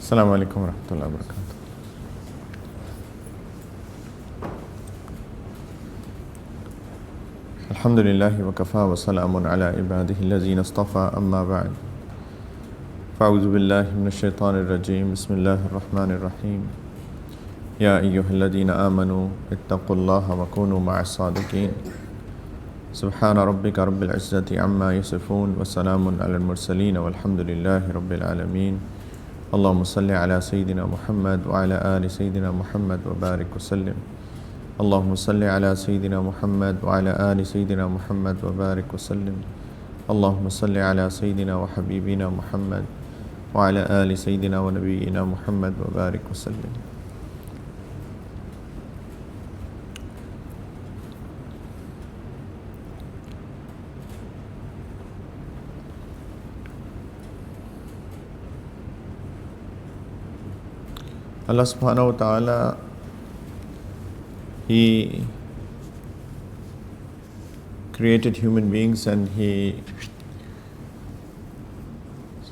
Assalamu alaikum wa rahmatullahi wa barakatuh. Alhamdulillahi wa kafa wa salamun ala ibadihi allazina istafa amma ba'd. Fa'udhu billahi minash shaitanir rajim. Bismillahir rahmanir rahim. Ya ayyuhalladhina amanu ittaqullaha wa kunu ma'as sadiqin. Subhana rabbika rabbil izzati amma yasifun wa salamun ala al-mursaleen walhamdulillahi rabbil alameen. Allahumma salli ala Sayyidina Muhammad wa ala ali Sayyidina Muhammad wa barik wa sallim. Allahumma salli ala Sayyidina Muhammad wa ala ali Sayyidina Muhammad wa barik wa sallim. Allahumma salli ala Sayyidina wa Habibina Muhammad wa ala ali Sayyidina wa Nabiyyina Muhammad wa barik wa sallim. Allah subhanahu wa ta'ala, He created human beings and He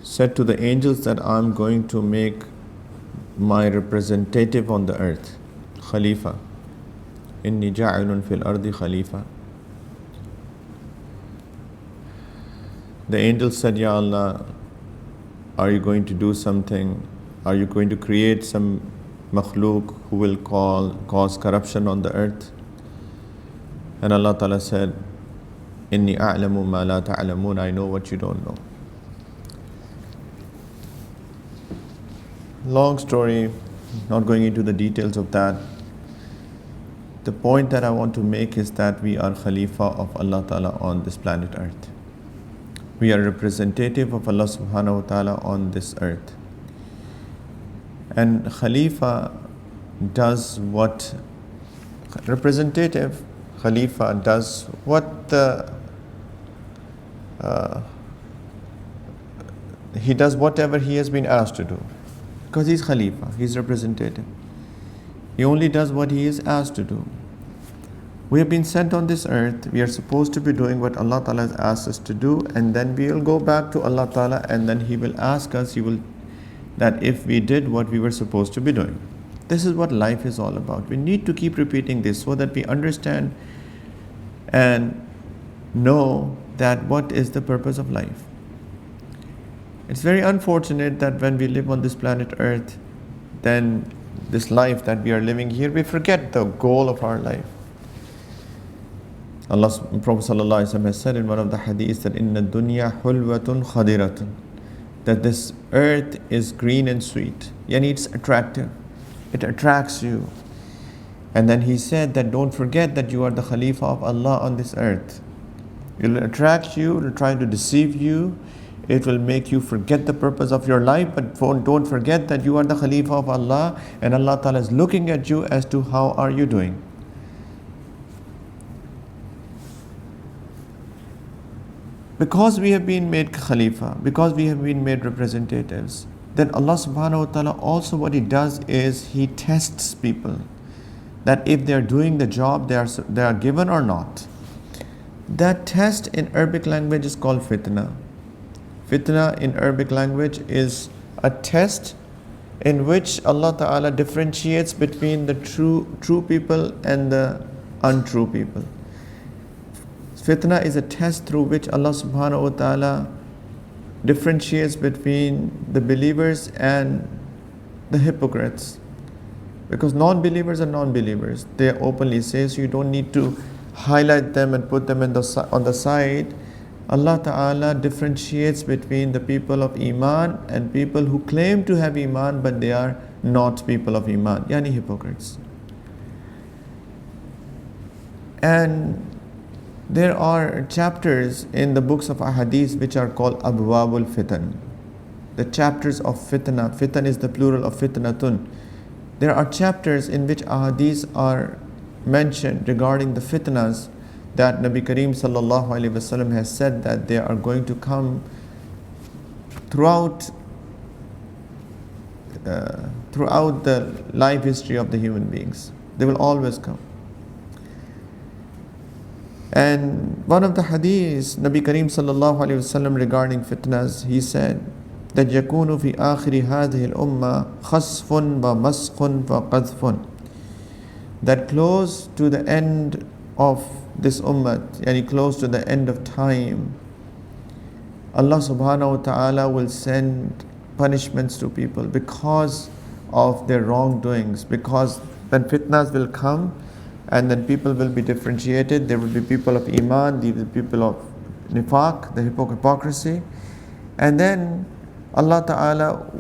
said to the angels that I'm going to make my representative on the earth, khalifah. Inni ja'ilun fil ardi khalifah. The angels said, Ya Allah, are you going to do something? Are you going to create some makhluk who will cause corruption on the earth? And Allah Ta'ala said, Inni a'lamu ma la ta'lamun, I know what you don't know. Long story, not going into the details of that. The point that I want to make is that we are Khalifa of Allah Ta'ala on this planet earth. We are representative of Allah Subhanahu wa Ta'ala on this earth. And Khalifa does what representative Khalifa does what he does whatever he has been asked to do, because he's Khalifa, he's representative. He only does what he is asked to do. We have been sent on this earth. We are supposed to be doing what Allah Ta'ala has asked us to do, and then we will go back to Allah Ta'ala, and then He will ask us, that if we did what we were supposed to be doing. This is what life is all about. We need to keep repeating this so that we understand and know that what is the purpose of life. It's very unfortunate that when we live on this planet Earth, then this life that we are living here, we forget the goal of our life. Prophet ﷺ has said in one of the hadiths that inna dunya hulwatun khadiratun, that this earth is green and sweet, yani it's attractive, it attracts you. And then he said that don't forget that you are the Khalifa of Allah on this earth. It will attract you, it will try to deceive you, it will make you forget the purpose of your life, but don't forget that you are the Khalifa of Allah, and Allah Ta'ala is looking at you as to how are you doing. Because we have been made Khalifa, because we have been made representatives, then Allah Subhanahu wa Ta'ala also what He does is He tests people, that if they are doing the job they are given or not. That test in Arabic language is called Fitna. Fitna in Arabic language is a test in which Allah Ta'ala differentiates between the true people and the untrue people. Fitna is a test through which Allah Subhanahu wa Ta'ala differentiates between the believers and the hypocrites. Because non-believers are non-believers. They openly say, so you don't need to highlight them and put them on the side. Allah Ta'ala differentiates between the people of Iman and people who claim to have Iman but they are not people of Iman, yani hypocrites. And there are chapters in the books of Ahadith which are called Abwabul Fitan. The chapters of Fitna. Fitan is the plural of Fitnatun. There are chapters in which Ahadith are mentioned regarding the fitnas that Nabi Kareem Sallallahu Alaihi Wasallam has said that they are going to come throughout the life history of the human beings. They will always come. And one of the hadiths, Nabi Kareem Sallallahu Alaihi Wasallam regarding fitnas, he said that يكون في آخر هذه الأمة خسف ومسخ وقذف, that close to the end of this ummah, yani close to the end of time, Allah subhanahu wa ta'ala will send punishments to people because of their wrongdoings, because then fitnas will come and then people will be differentiated. There will be people of iman, there will be people of nifaq, the hypocrisy, and then Allah ta'ala,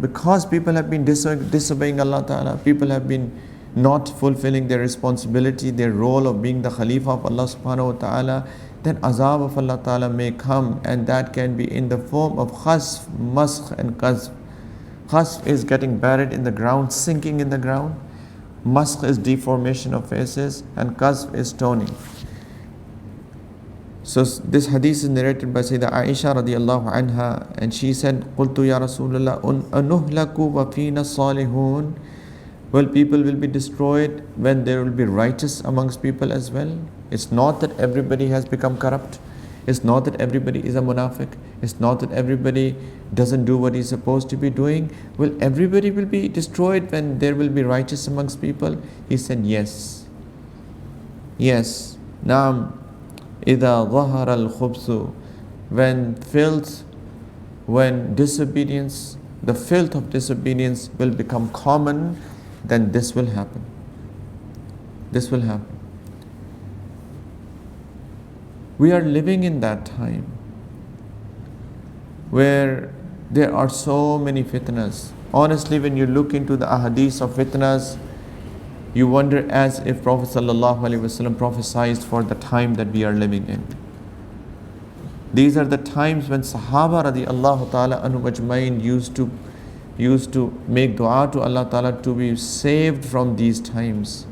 because people have been disobeying Allah ta'ala, people have been not fulfilling their responsibility, their role of being the khalifah of Allah subhanahu wa ta'ala, then azab of Allah ta'ala may come, and that can be in the form of khasf, maskh and qazf. Khasf is getting buried in the ground, sinking in the ground. Maskh is deformation of faces, and qazf is stoning. So this hadith is narrated by Sayyidah Aisha radiallahu anha, and she said, قُلْتُ يَا رَسُولَ اللَّهِ أَنُهْلَكُ وَفِينَا الصَّالِحُونَ. Well, people will be destroyed when there will be righteous amongst people as well. It's not that everybody has become corrupt. It's not that everybody is a munafiq. It's not that everybody doesn't do what he's supposed to be doing. Well, everybody will be destroyed when there will be righteous amongst people. He said, yes. Yes. Naam. إِذَا ظَهَرَ الْخُبْثُ. When filth, when disobedience, the filth of disobedience will become common, then this will happen. This will happen. We are living in that time where there are so many fitnas. Honestly, when you look into the ahadith of fitnas, you wonder as if Prophet ﷺ prophesied for the time that we are living in. These are the times when Sahaba radiallahu ta'ala anhum ajmain used to make dua to Allah ta'ala to be saved from these times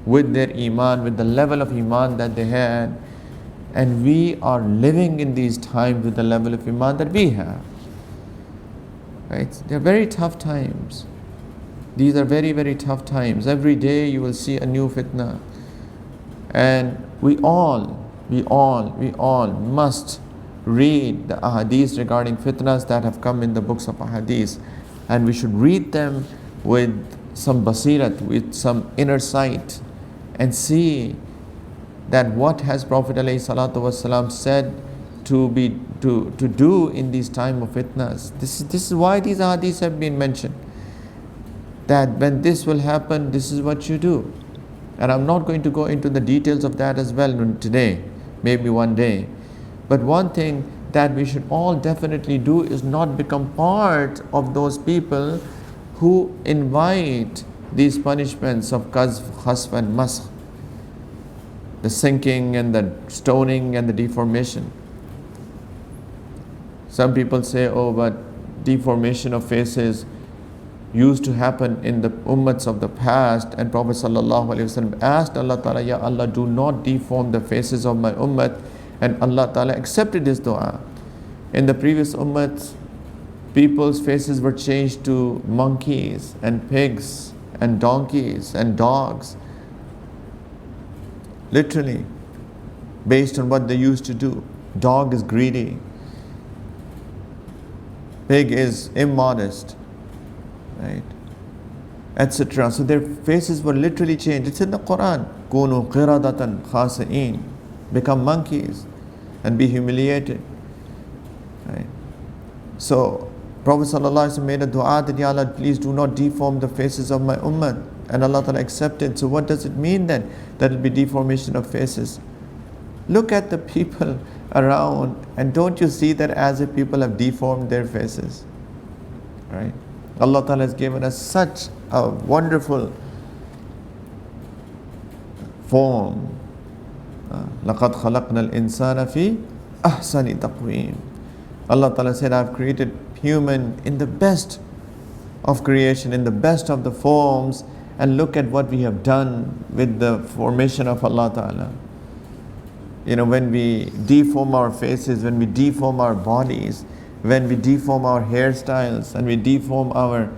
with their iman, with the level of iman that they had. And we are living in these times with the level of iman that we have. Right? They're very tough times. These are very, very tough times. Every day you will see a new fitna. And we all must read the ahadith regarding fitnas that have come in the books of ahadith. And we should read them with some basirat, with some inner sight, and see that what has Prophet ﷺ said to do in these time of fitnas. This is why these ahadiths have been mentioned. That when this will happen, this is what you do. And I'm not going to go into the details of that as well today, maybe one day. But one thing that we should all definitely do is not become part of those people who invite these punishments of qazf, khasf and maskh, the sinking and the stoning and the deformation. Some people say, oh, but deformation of faces used to happen in the ummats of the past, and Prophet ﷺ asked Allah Ta'ala, Ya Allah, do not deform the faces of my ummat, and Allah Ta'ala accepted his dua. In the previous ummats, people's faces were changed to monkeys and pigs and donkeys and dogs, literally based on what they used to do. Dog is greedy, pig is immodest, right, etc. So their faces were literally changed. It's in the Quran. Kunu qiradatan khasi'in. Become monkeys and be humiliated. Right. So Prophet ﷺ made a dua that, Ya Allah, please do not deform the faces of my ummah. And Allah Ta'ala accepted. So what does it mean then? That it will be deformation of faces. Look at the people around, and don't you see that as if people have deformed their faces? Right? Allah Ta'ala has given us such a wonderful form. لَقَدْ خَلَقْنَا الْإِنسَانَ فِي أَحْسَنِ تَقْوِيمٍ. Allah Ta'ala said, I have created human in the best of creation, in the best of the forms, and look at what we have done with the formation of Allah Ta'ala. You know, when we deform our faces, when we deform our bodies, when we deform our hairstyles, and we deform our,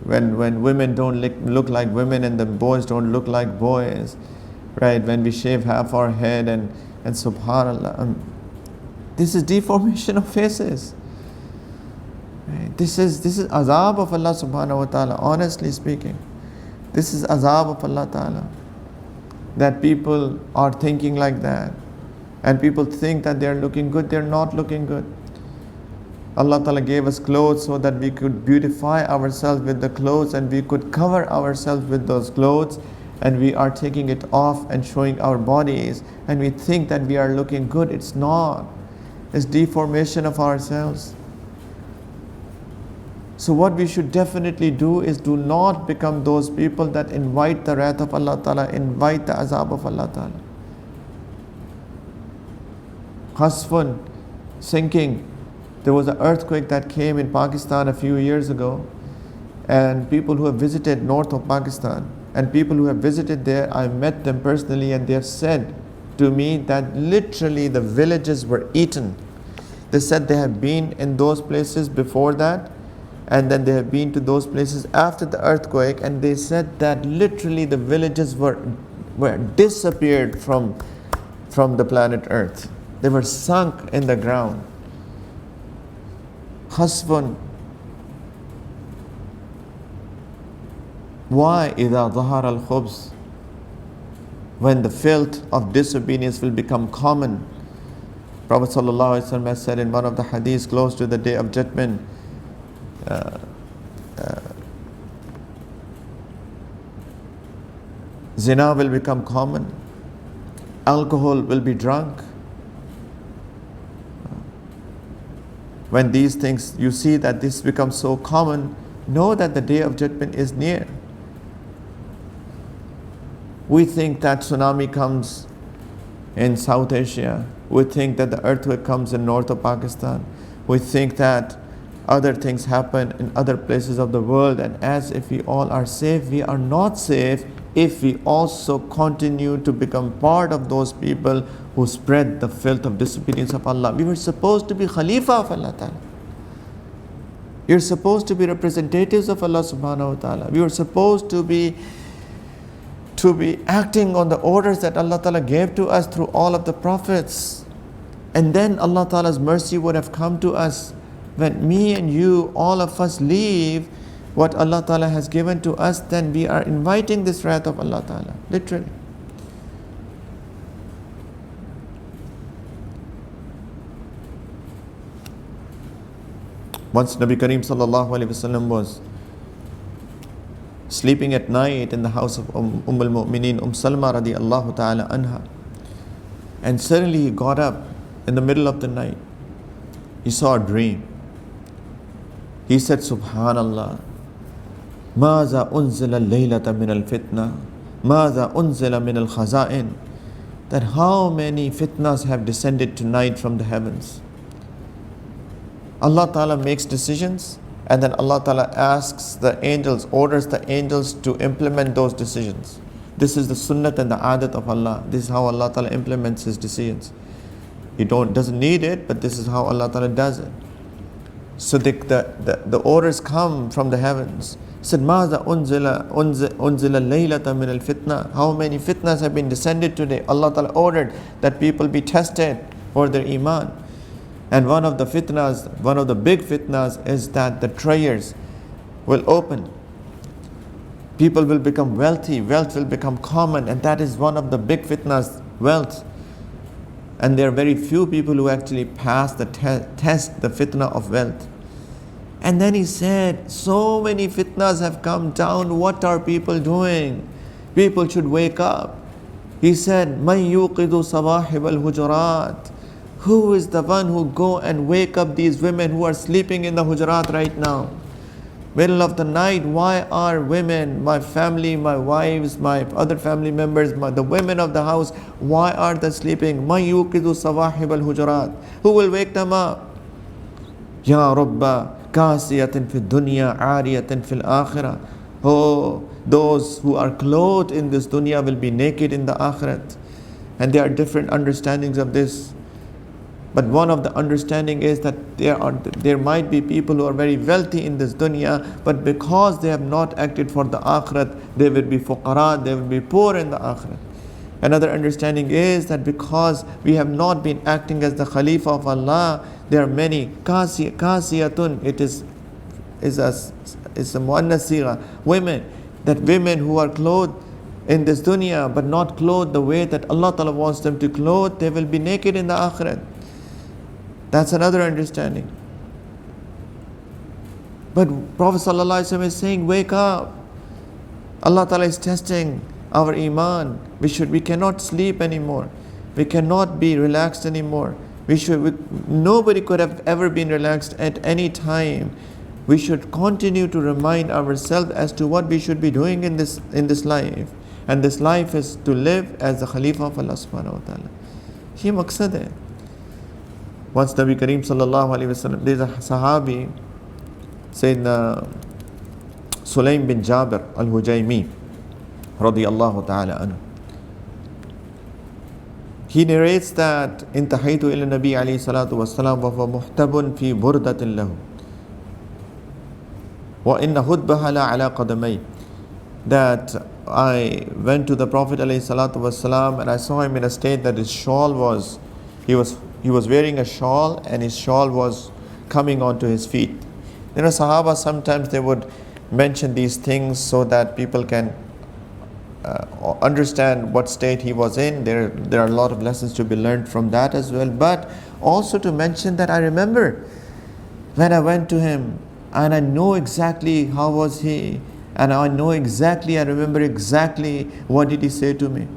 when women don't look like women and the boys don't look like boys, right? When we shave half our head and subhanallah, This is deformation of faces. Right? This is azab of Allah subhanahu wa ta'ala, honestly speaking. This is azab of Allah ta'ala. That people are thinking like that. And people think that they are looking good, they are not looking good. Allah ta'ala gave us clothes so that we could beautify ourselves with the clothes and we could cover ourselves with those clothes, and we are taking it off and showing our bodies and we think that we are looking good. It's not. It's deformation of ourselves. So what we should definitely do is do not become those people that invite the wrath of Allah ta'ala, invite the azab of Allah ta'ala. Hasfun, sinking. There was an earthquake that came in Pakistan a few years ago, and people who have visited north of Pakistan and people who have visited there, I met them personally, and they have said to me that literally the villages were eaten. They said they have been in those places before that, and then they have been to those places after the earthquake, and they said that literally the villages were disappeared from the planet Earth. They were sunk in the ground. Hasbun. Why? إِذَا ظَهَرَ الْخُبْزِ. When the filth of disobedience will become common. Prophet ﷺ has said in one of the hadiths close to the Day of Judgment, zina will become common, alcohol will be drunk. When these things, you see that this becomes so common, know that the Day of Judgment is near. We think that tsunami comes in South Asia. We think that the earthquake comes in north of Pakistan. We think that other things happen in other places of the world, and as if we all are safe. We are not safe if we also continue to become part of those people who spread the filth of disobedience of Allah. We were supposed to be khalifah of Allah ta'ala. You're supposed to be representatives of Allah subhanahu wa ta'ala. We were supposed to be acting on the orders that Allah ta'ala gave to us through all of the prophets. And then Allah ta'ala's mercy would have come to us when me and you, all of us, leave what Allah ta'ala has given to us. Then we are inviting this wrath of Allah ta'ala, literally. Once Nabi Kareem sallallahu alaihi wasallam was sleeping at night in the house of al-Mu'mineen, Salma radiallahu ta'ala anha, and suddenly he got up in the middle of the night. He saw a dream. He said, Subhanallah, ماذا أنزل الليلة من الفتنة ماذا أنزل من الخزائن. That how many fitnas have descended tonight from the heavens. Allah Ta'ala makes decisions, and then Allah Ta'ala asks the angels, orders the angels to implement those decisions. This is the sunnat and the adat of Allah. This is how Allah Ta'ala implements His decisions. He doesn't need it, but this is how Allah Ta'ala does it. So the orders come from the heavens. He said, ماذا أنزل الليلة من الفتنة. How many fitnas have been descended today? Allah Ta'ala ordered that people be tested for their iman. And one of the big fitnas is that the treasures will open. People will become wealthy. Wealth will become common. And that is one of the big fitnas, wealth. And there are very few people who actually pass the test, the fitna of wealth. And then he said, so many fitnas have come down. What are people doing? People should wake up. He said, مَنْ يُوقِدُ صَبَاحِبَ الْهُجُرَاتِ. Who is the one who go and wake up these women who are sleeping in the hujurat right now? Middle of the night, why are women, my family, my wives, my other family members, the women of the house, why are they sleeping? مَنْ يُوقِدُ صَبَاحِبَ الْهُجُرَاتِ. Who will wake them up? يَا رَبَّ كَاسِيَةٍ فِي الدُّنْيَا عَارِيَةٍ فِي الْآخِرَةِ. Oh, those who are clothed in this dunya will be naked in the akhirat. And there are different understandings of this. But one of the understanding is that there might be people who are very wealthy in this dunya, but because they have not acted for the akhirat, they will be fuqara, they will be poor in the akhirat. Another understanding is that because we have not been acting as the Khalifa of Allah, there are many kasiyatun. It is a muannas sigha, women, that women who are clothed in this dunya but not clothed the way that Allah Ta'ala wants them to clothe, they will be naked in the akhirat. That's another understanding. But Prophet ﷺ is saying, wake up. Allah Ta'ala is testing our iman. We cannot sleep anymore. We cannot be relaxed anymore. Nobody could have ever been relaxed at any time. We should continue to remind ourselves as to what we should be doing in this life. And this life is to live as the Khalifa of Allah subhanahu wa ta'ala. Ye maqsad hai. Once Nabi Kareem sallallahu alayhi wa sallam, there's a sahabi, Sayyidina Sulaim bin Jabir al-Hujaymi radiyallahu ta'ala anhu. He narrates that intahaytu ila Nabi alayhi salatu wassalam wa huwa muhtabun fi burdatin lahu wa inna hudbaha la ala qadamay. That I went to the Prophet alayhi salatu wassalam and I saw him in a state that his shawl was, he was wearing a shawl and his shawl was coming onto his feet. You know, Sahaba, sometimes they would mention these things so that people can understand what state he was in. There are a lot of lessons to be learned from that as well. But also to mention that I remember when I went to him and I know exactly how was he, and I remember exactly what did he say to me.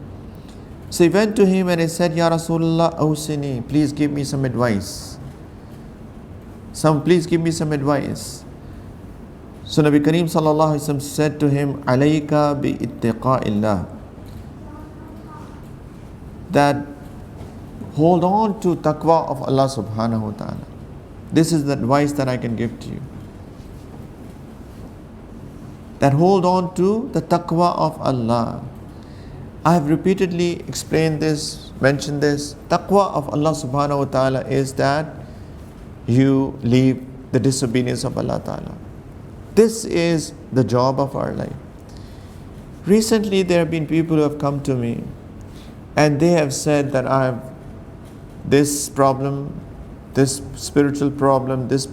So he went to him and he said, Ya Rasulullah, awsini, please give me some advice. Please give me some advice. So Nabi Kareem sallallahu alaihi wasallam said to him, alayka bi ittaqa'illah. That hold on to taqwa of Allah subhanahu wa ta'ala. This is the advice that I can give to you. That hold on to the taqwa of Allah. I have repeatedly explained this, mentioned this. Taqwa of Allah subhanahu wa ta'ala is that you leave the disobedience of Allah ta'ala. This is the job of our life. Recently there have been people who have come to me and they have said that I have this problem, this spiritual problem, this.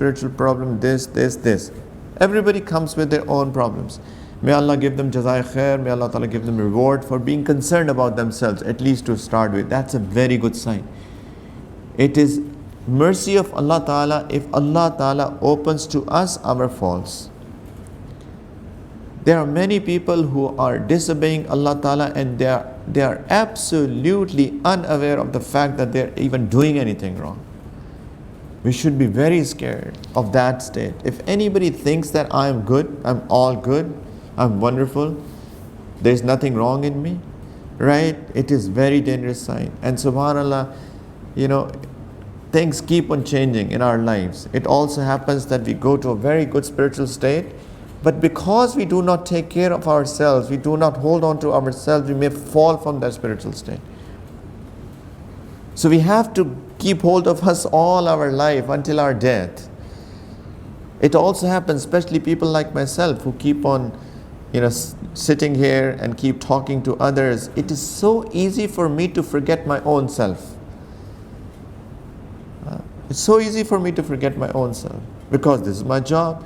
Everybody comes with their own problems. May Allah give them jazai khair, may Allah Ta'ala give them reward for being concerned about themselves, at least to start with. That's a very good sign. It is mercy of Allah Ta'ala if Allah Ta'ala opens to us our faults. There are many people who are disobeying Allah Ta'ala and they are absolutely unaware of the fact that they are even doing anything wrong. We should be very scared of that state. If anybody thinks that I am good, I'm all good, I'm wonderful, there's nothing wrong in me, right? It is very dangerous sign. And subhanAllah, things keep on changing in our lives. It also happens that we go to a very good spiritual state, but because we do not take care of ourselves, we do not hold on to ourselves, we may fall from that spiritual state. So we have to keep hold of us all our life until our death. It also happens, especially people like myself who keep on sitting here and keep talking to others. It is so easy for me to forget my own self. It's so easy for me to forget my own self because this is my job.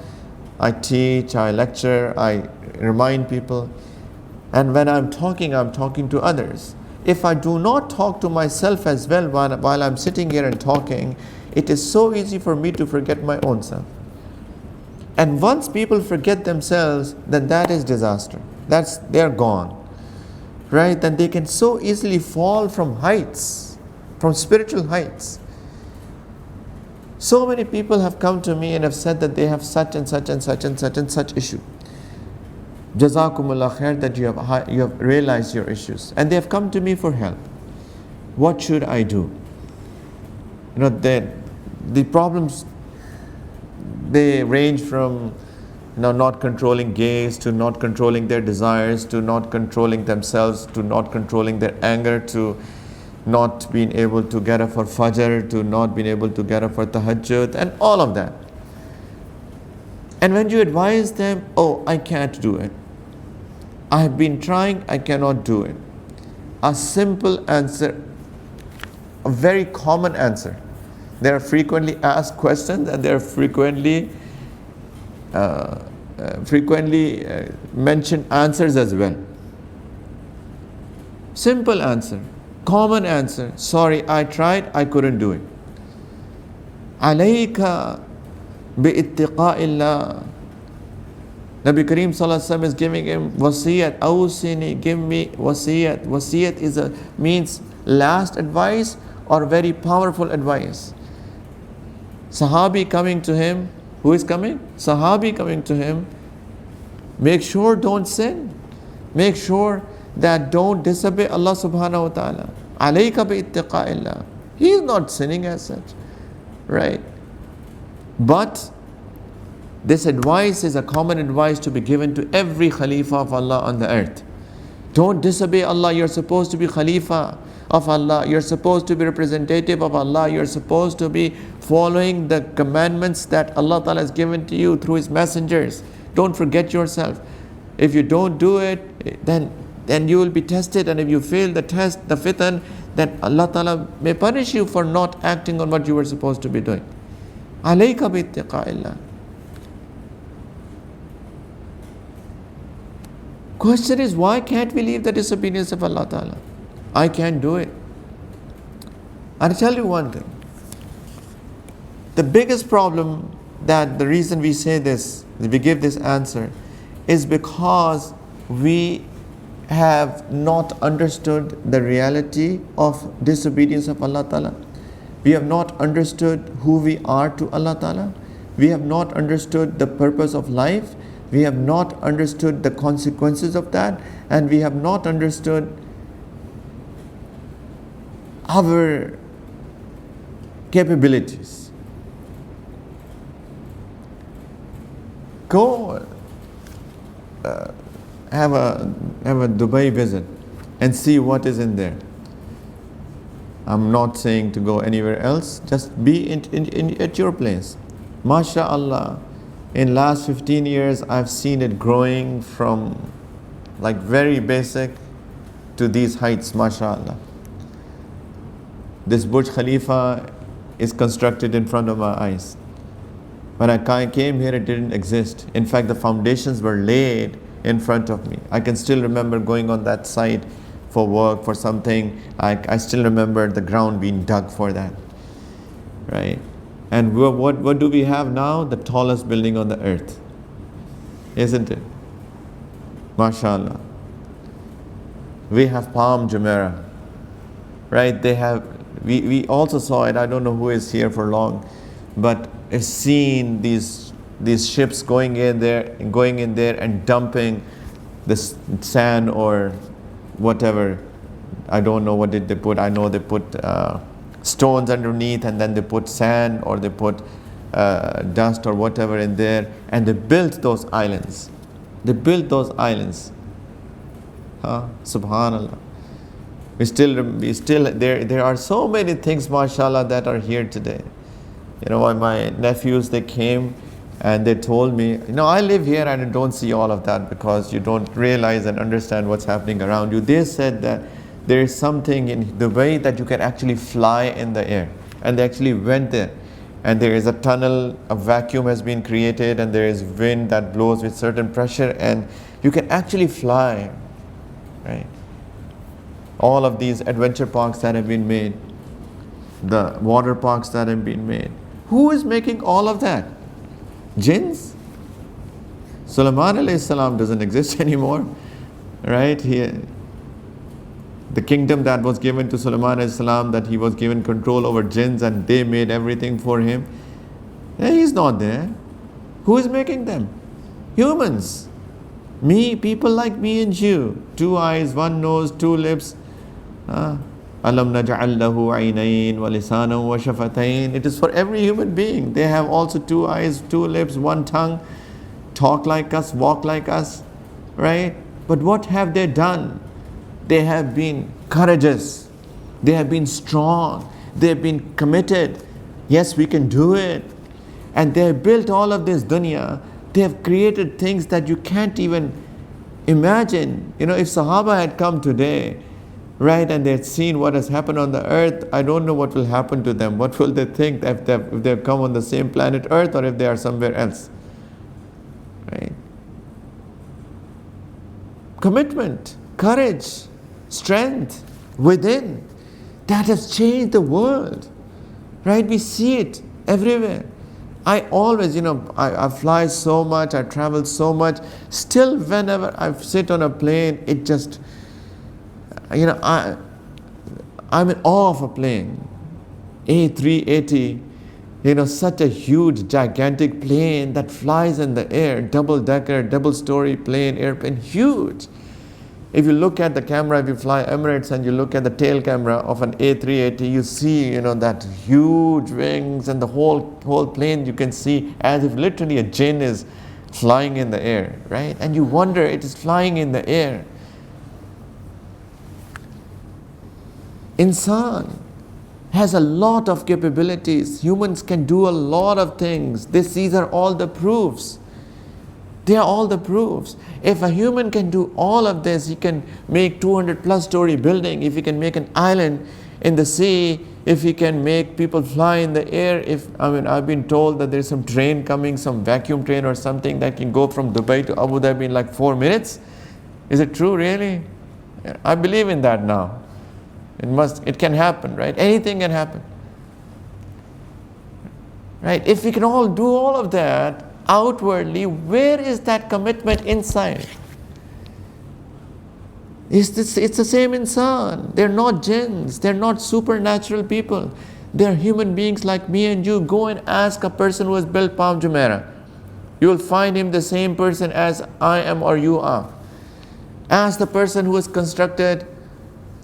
I teach, I lecture, I remind people. And when I'm talking to others. If I do not talk to myself as well while I'm sitting here and talking, it is so easy for me to forget my own self. And once people forget themselves, then that is disaster. They're gone. Right? Then they can so easily fall from heights, from spiritual heights. So many people have come to me and have said that they have such and such and such and such and such issue. Jazakumullah khair that you have realized your issues. And they have come to me for help. What should I do? The problems, they range from not controlling gaze, to not controlling their desires, to not controlling themselves, to not controlling their anger, to not being able to get up for Fajr, to not being able to get up for Tahajjud, and all of that. And when you advise them, I can't do it. I have been trying, I cannot do it. a simple answer, a very common answer. There are frequently asked questions, and there are frequently mentioned answers as well. Simple answer, common answer. Sorry, I tried, I couldn't do it. Alayka bi-ittiqa'illah. Nabi Kareem Sallallahu Alaihi Wasallam is giving him wasiyat. Awsini, give me wasiyat. Wasiyat means last advice or very powerful advice. Sahabi coming to him. Who is coming? Sahabi coming to him. Make sure don't sin. Make sure that don't disobey Allah subhanahu wa ta'ala. Alayka bi-ittiqa'illah. He is not sinning as such. Right? But this advice is a common advice to be given to every Khalifa of Allah on the earth. Don't disobey Allah. You're supposed to be Khalifa of Allah. You're supposed to be representative of Allah. You're supposed to be following the commandments that Allah Ta'ala has given to you through His messengers. Don't forget yourself. If you don't do it, then you will be tested, and if you fail the test, the fitna, then Allah Ta'ala may punish you for not acting on what you were supposed to be doing. Alayka bi-ittiqa'illah. Question is, why can't we leave the disobedience of Allah Ta'ala? I can't do it. I'll tell you one thing. The biggest problem, that the reason we say this, we give this answer, is because we have not understood the reality of disobedience of Allah Ta'ala. We have not understood who we are to Allah Ta'ala. We have not understood the purpose of life. We have not understood the consequences of that, and we have not understood our capabilities. Go have a Dubai visit and see what is in there. I'm not saying to go anywhere else. Just be at your place. MashaAllah. In last 15 years, I've seen it growing from like very basic to these heights, mashallah. This Burj Khalifa is constructed in front of my eyes. When I came here, it didn't exist. In fact, the foundations were laid in front of me. I can still remember going on that site for work, for something. I still remember the ground being dug for that, right? And what do we have now? The tallest building on the earth, isn't it? MashaAllah. We have Palm Jumeirah, right? We also saw it. I don't know who is here for long, but I've seen these ships going in there and dumping this sand or whatever. I don't know what did they put. I know they put stones underneath, and then they put sand, or they put dust or whatever in there, and they built those islands. Subhanallah. We still there are so many things, mashallah, that are here today. You know, my nephews, they came and they told me, I live here and I don't see all of that because you don't realize and understand what's happening around you. They said that there is something in Dubai that you can actually fly in the air. And they actually went there. And there is a tunnel, a vacuum has been created, and there is wind that blows with certain pressure, and you can actually fly, right? All of these adventure parks that have been made, the water parks that have been made. Who is making all of that? Jinns? Sulaiman alayhi salam doesn't exist anymore, right? The kingdom that was given to Sulaiman alayhi salam, that he was given control over jinns and they made everything for him. He's not there. Who is making them? Humans. People like me and you. 2 eyes, 1 nose, 2 lips. Alam naj'al lahu 'aynayn wa lisanan wa shafatayn. It is for every human being. They have also 2 eyes, 2 lips, 1 tongue, talk like us, walk like us, right? But what have they done? They have been courageous. They have been strong. They have been committed. Yes, we can do it. And they have built all of this dunya. They have created things that you can't even imagine. If Sahaba had come today, right? And they've seen what has happened on the earth. I don't know what will happen to them. What will they think if they've come on the same planet Earth or if they are somewhere else, right? Commitment, courage, strength within, that has changed the world, right? We see it everywhere. I always, I fly so much, I travel so much. Still, whenever I sit on a plane, it just, I'm in awe of a plane. A380, such a huge, gigantic plane that flies in the air, double-decker, double-story plane, airplane, huge. If you look at the camera, if you fly Emirates and you look at the tail camera of an A380, you see, that huge wings and the whole plane you can see as if literally a jinn is flying in the air, right? And you wonder, it is flying in the air. Insan has a lot of capabilities. Humans can do a lot of things. These are all the proofs. They are all the proofs. If a human can do all of this, he can make 200+ story building. If he can make an island in the sea, if he can make people fly in the air, I've been told that there's some train coming, some vacuum train or something that can go from Dubai to Abu Dhabi in like 4 minutes. Is it true, really? I believe in that now. It can happen, right? Anything can happen. Right? If we can all do all of that outwardly, where is that commitment inside? It's the same insan. They're not jinns. They're not supernatural people. They're human beings like me and you. Go and ask a person who has built Palm Jumeirah. You will find him the same person as I am or you are. Ask the person who has constructed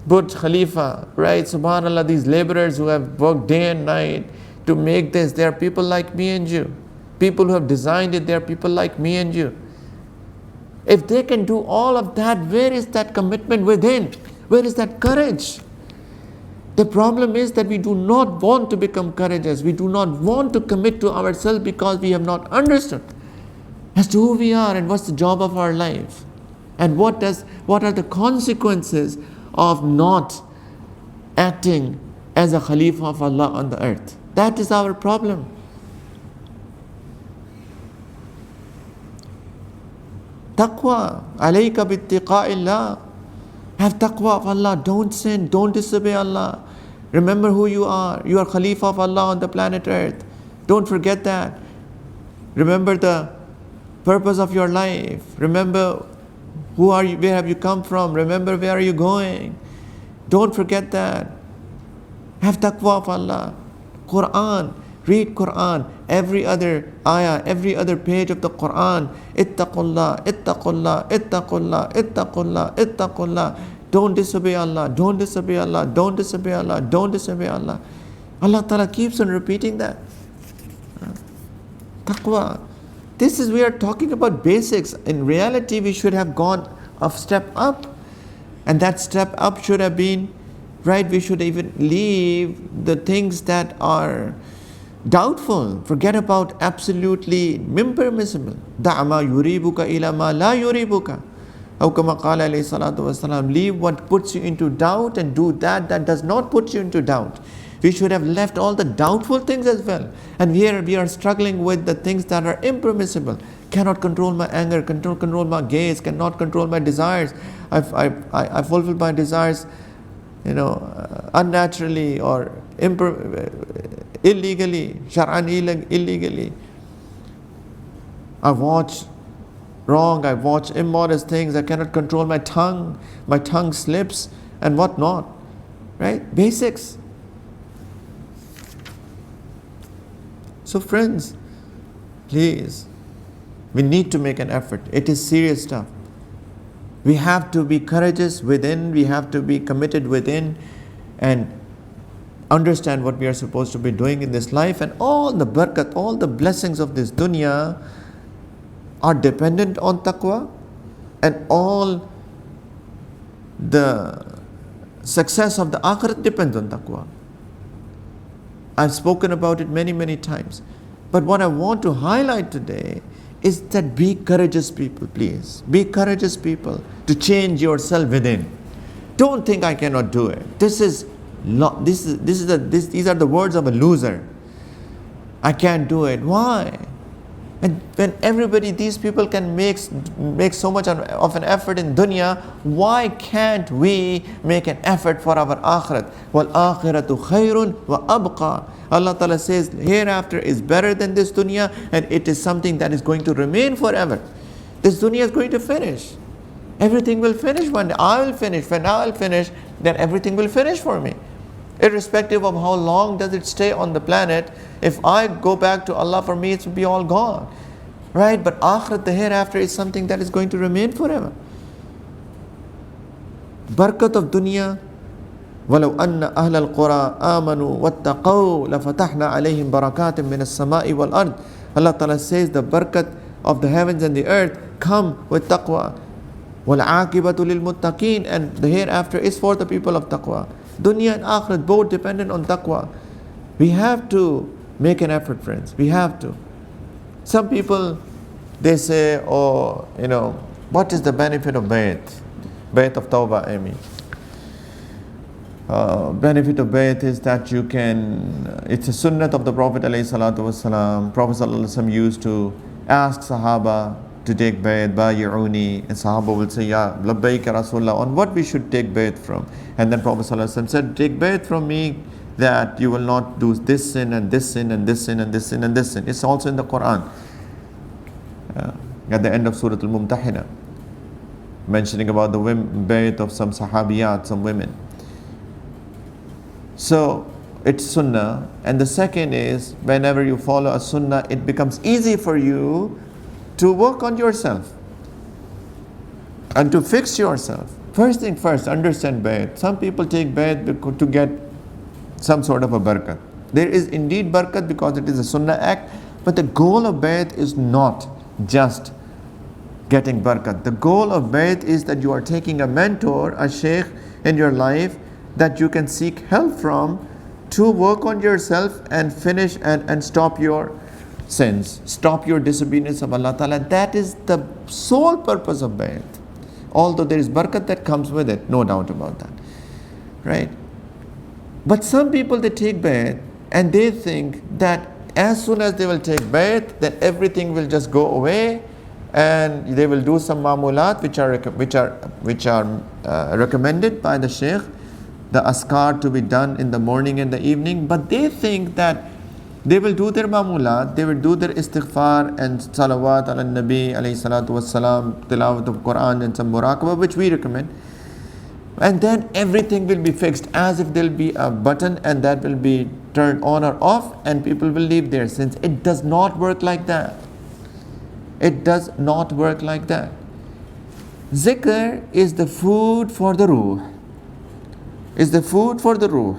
Burj Khalifa, right? Subhanallah, these laborers who have worked day and night to make this, they are people like me and you. People who have designed it, they are people like me and you. If they can do all of that, where is that commitment within? Where is that courage? The problem is that we do not want to become courageous. We do not want to commit to ourselves because we have not understood as to who we are and what's the job of our life. And what are the consequences of not acting as a Khalifah of Allah on the earth. That is our problem. Taqwa, alayka bittiqa'illah. Have taqwa of Allah. Don't sin, don't disobey Allah. Remember who you are. You are Khalifah of Allah on the planet earth. Don't forget that. Remember the purpose of your life. Remember who are you, where have you come from? Remember where are you going? Don't forget that. Have taqwa of Allah. Quran, read Quran. Every other ayah, every other page of the Quran. Ittaqullah, ittaqullah, ittaqullah, ittaqullah, ittaqullah. Don't disobey Allah, don't disobey Allah, don't disobey Allah, don't disobey Allah. Allah Ta'ala keeps on repeating that. Taqwa. We are talking about basics. In reality, we should have gone a step up. And that step up should have been, right, we should even leave the things that are doubtful. Forget about absolutely impermissible. Da'ama yuribuka ila ma la yuribuka. Aw kama qala alayhi salatu wasalam. Leave what puts you into doubt and do that does not put you into doubt. We should have left all the doubtful things as well. And here we are struggling with the things that are impermissible. Cannot control my anger, control my gaze, cannot control my desires. I fulfill my desires, unnaturally or illegally, shar'an illegally. I watch wrong, I watch immodest things, I cannot control my tongue slips and whatnot. Right? Basics. So friends, please, we need to make an effort. It is serious stuff. We have to be courageous within, we have to be committed within and understand what we are supposed to be doing in this life, and all the barakat, all the blessings of this dunya are dependent on taqwa, and all the success of the akhirat depends on taqwa. I've spoken about it many, many times. But what I want to highlight today is that be courageous people, please. Be courageous people to change yourself within. Don't think I cannot do it. These are the words of a loser. I can't do it. Why? And when these people can make so much of an effort in dunya, why can't we make an effort for our akhirat? Wal akhiratu khairun wa abqa. Allah Ta'ala says hereafter is better than this dunya, and it is something that is going to remain forever. This dunya is going to finish. Everything will finish one day. I will finish. When I will finish, then everything will finish for me. Irrespective of how long does it stay on the planet, if I go back to Allah, for me it will be all gone. Right? But akhirat, the hereafter, is something that is going to remain forever. Barakat of dunya. وَلَوْ أَنَّ أَهْلَ الْقُرَىٰ آمَنُوا وَاتَّقَوْا لَفَتَحْنَا عَلَيْهِمْ بَرَكَاتٍ مِّنَ السَّمَاءِ وَالْأَرْضِ. Allah Ta'ala says the barakat of the heavens and the earth come with taqwa. وَالْعَاقِبَةُ لِلْمُتَّقِينَ. And the hereafter is for the people of taqwa. Dunya and akhirat both dependent on taqwa. We have to make an effort, friends. We have to. Some people, they say, oh, what is the benefit of bayt? Bayt of tawba, I mean. Benefit of bayt is that you can, it's a sunnat of the Prophet ﷺ. Prophet ﷺ used to ask Sahaba to take bayt, bayi'uni, and Sahaba will say, Ya labbaik ya Rasulullah, on what we should take bayt from. And then Prophet ﷺ said, take bayt from me that you will not do this sin and this sin and this sin and this sin and this sin. It's also in the Quran. At the end of Surah Al-Mumtahina, mentioning about the bayt of some sahabiyat, some women. So it's sunnah. And the second is, whenever you follow a sunnah, it becomes easy for you to work on yourself and to fix yourself. First thing first, understand bayt. Some people take bayt to get some sort of a barakat. There is indeed barakat because it is a sunnah act, but the goal of bayt is not just getting barakat. The goal of bayt is that you are taking a mentor, a shaykh in your life that you can seek help from to work on yourself and finish and stop your sins, stop your disobedience of Allah Ta'ala. That is the sole purpose of bayt. Although there is barakat that comes with it, no doubt about that. Right? But some people, they take bayt and they think that as soon as they will take bayt, then everything will just go away and they will do some ma'mulat which are recommended by the shaykh, the askar to be done in the morning and the evening. But they think that they will do their ma'mulat, they will do their istighfar and salawat ala nabi alayhi salatu wassalam, tilawat of Quran and some muraqabah, which we recommend. And then everything will be fixed, as if there will be a button and that will be turned on or off and people will leave their sins. It does not work like that. It does not work like that. Zikr is the food for the ruh. Is the food for the ruh.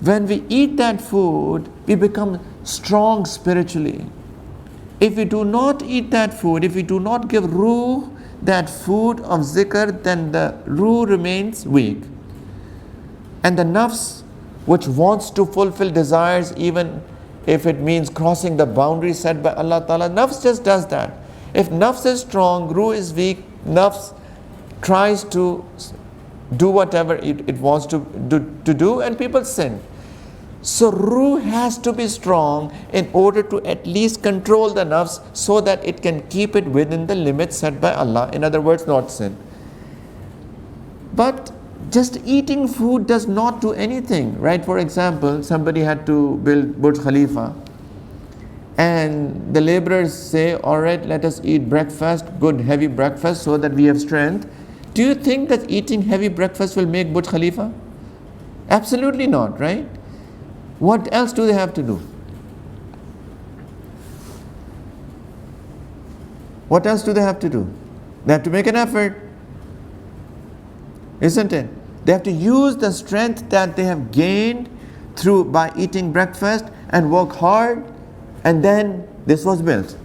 When we eat that food, we become strong spiritually. If we do not eat that food, if we do not give ruh that food of zikr, then the ruh remains weak. And the nafs, which wants to fulfill desires, even if it means crossing the boundary set by Allah Ta'ala, nafs just does that. If nafs is strong, ruh is weak, nafs tries to do whatever it wants to do, and people sin. So ruh has to be strong in order to at least control the nafs so that it can keep it within the limits set by Allah. In other words, not sin. But just eating food does not do anything, right? For example, somebody had to build Burj Khalifa and the laborers say, all right, let us eat breakfast, good heavy breakfast so that we have strength. Do you think that eating heavy breakfast will make Burj Khalifa? Absolutely not, right? What else do they have to do? What else do they have to do? They have to make an effort, isn't it? They have to use the strength that they have gained by eating breakfast and work hard, and then this was built.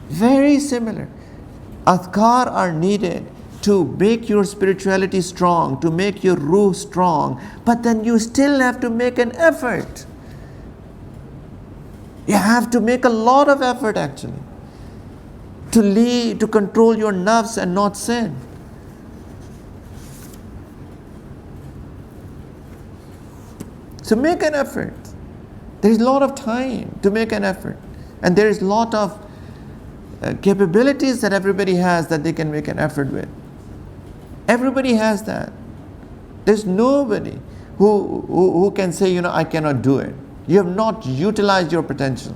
Very similar. Adhkar are needed to make your spirituality strong, to make your ruh strong, but then you still have to make an effort. You have to make a lot of effort actually to control your nafs and not sin. So make an effort. There is a lot of time to make an effort. And there is a lot of capabilities that everybody has that they can make an effort with. Everybody has that. There's nobody who can say, I cannot do it. You have not utilized your potential.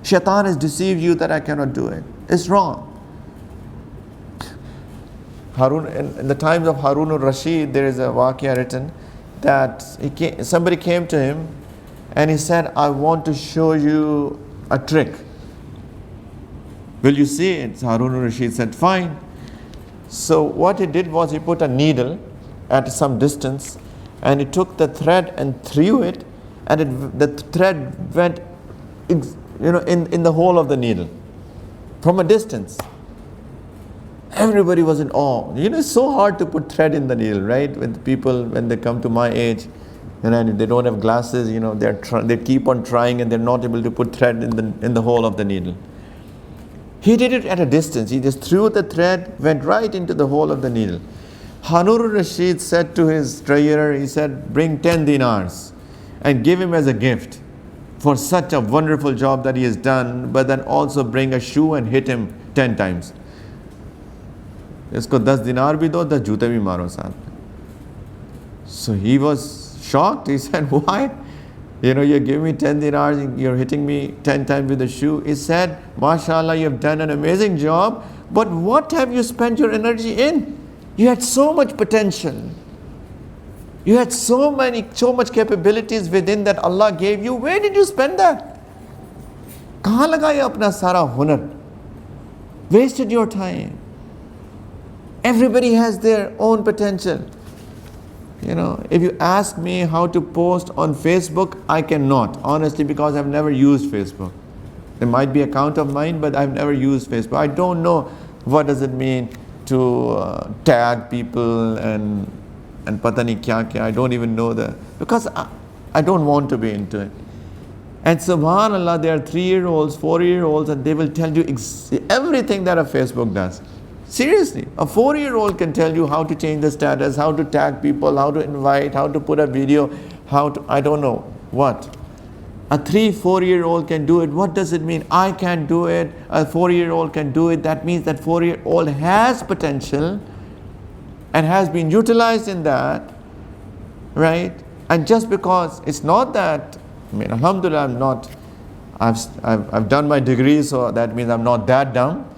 Shaitan has deceived you that I cannot do it. It's wrong. Haroon, in the times of Haroon al-Rashid, there is a waqia written that somebody came to him and he said, I want to show you a trick. Will you see it? Haroon al-Rashid said, fine. So what he did was he put a needle at some distance and he took the thread and threw it, and the thread went in the hole of the needle from a distance. Everybody was in awe. It's so hard to put thread in the needle, right? When they come to my age, and they don't have glasses, they keep on trying and they're not able to put thread in the hole of the needle. He did it at a distance. He just threw the thread, went right into the hole of the needle. Haroon al-Rashid said to his treasurer, he said, bring 10 dinars and give him as a gift for such a wonderful job that he has done, but then also bring a shoe and hit him 10 times. Isko 10 dinar bhi do, 10 joote bhi maro saath. So he was shocked. He said, why? You give me 10 dinars, you're hitting me 10 times with a shoe. He said, MashaAllah, you have done an amazing job, but what have you spent your energy in? You had so much potential. You had so much capabilities within that Allah gave you. Where did you spend that? Kahan lagaya apna sara hunar? Wasted your time. Everybody has their own potential. If you ask me how to post on Facebook, I cannot, honestly, because I've never used Facebook. There might be an account of mine, but I've never used Facebook. I don't know what does it mean to tag people and pata nahi kya kya. I don't even know because I don't want to be into it. And subhanallah, there are 3-year-olds, 4-year-olds, and they will tell you everything that a Facebook does. Seriously, a 4-year-old can tell you how to change the status, how to tag people, how to invite, how to put a video, I don't know what. A 3-4-year-old can do it. What does it mean? I can't do it. A 4-year-old can do it. That means that 4-year-old has potential and has been utilized in that, right? And just because it's not that, alhamdulillah, I've done my degree, so that means I'm not that dumb,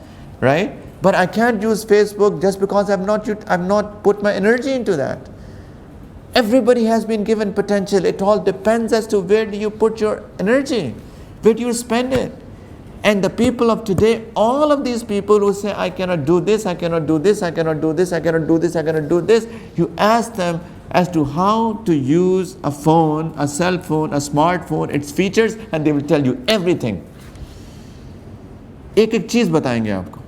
right? But I can't use Facebook just because I've not put my energy into that. Everybody has been given potential. It all depends as to where do you put your energy, where do you spend it. And the people of today, all of these people who say, I cannot do this, I cannot do this, I cannot do this, I cannot do this, I cannot do this, you ask them as to how to use a phone, a cell phone, a smartphone, its features, and they will tell you everything. एक चीज बताएंगे आपको.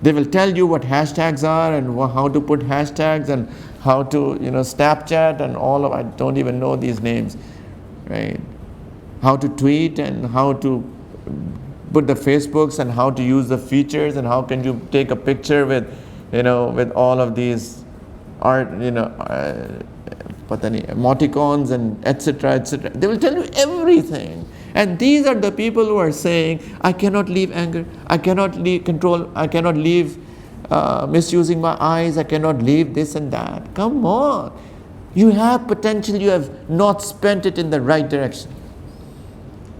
They will tell you what hashtags are and how to put hashtags and how to, Snapchat and all of, I don't even know these names, right? How to tweet and how to put the Facebooks and how to use the features and how can you take a picture with, with all of these art, emoticons and etc., etc. They will tell you everything. And these are the people who are saying, I cannot leave anger, I cannot leave control, I cannot leave misusing my eyes, I cannot leave this and that. Come on. You have potential, you have not spent it in the right direction.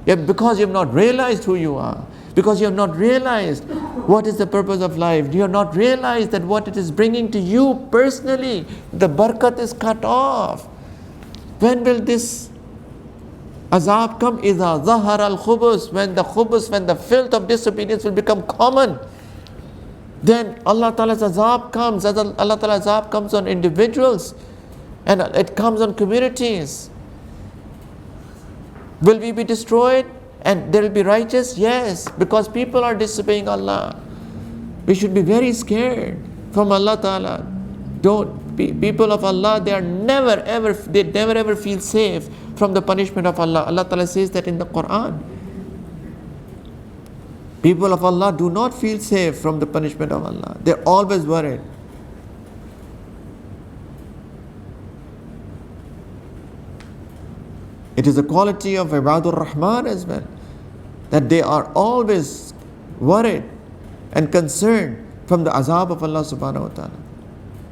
Because you have not realized who you are, because you have not realized what is the purpose of life, you have not realized that what it is bringing to you personally, the barakat is cut off. When will this azab come? إِذَا ظَهَرَ الْخُبُث, when the filth of disobedience will become common, then Allah Ta'ala's azab comes. Allah Ta'ala's azab comes on individuals and it comes on communities. Will we be destroyed and there will be righteous? Yes, because people are disobeying Allah. We should be very scared from Allah Ta'ala. People of Allah, they never ever feel safe from the punishment of Allah. Allah Ta'ala says that in the Quran. People of Allah do not feel safe from the punishment of Allah. They're always worried. It is a quality of Ibadur Rahman as well, that they are always worried and concerned from the azab of Allah subhanahu wa ta'ala.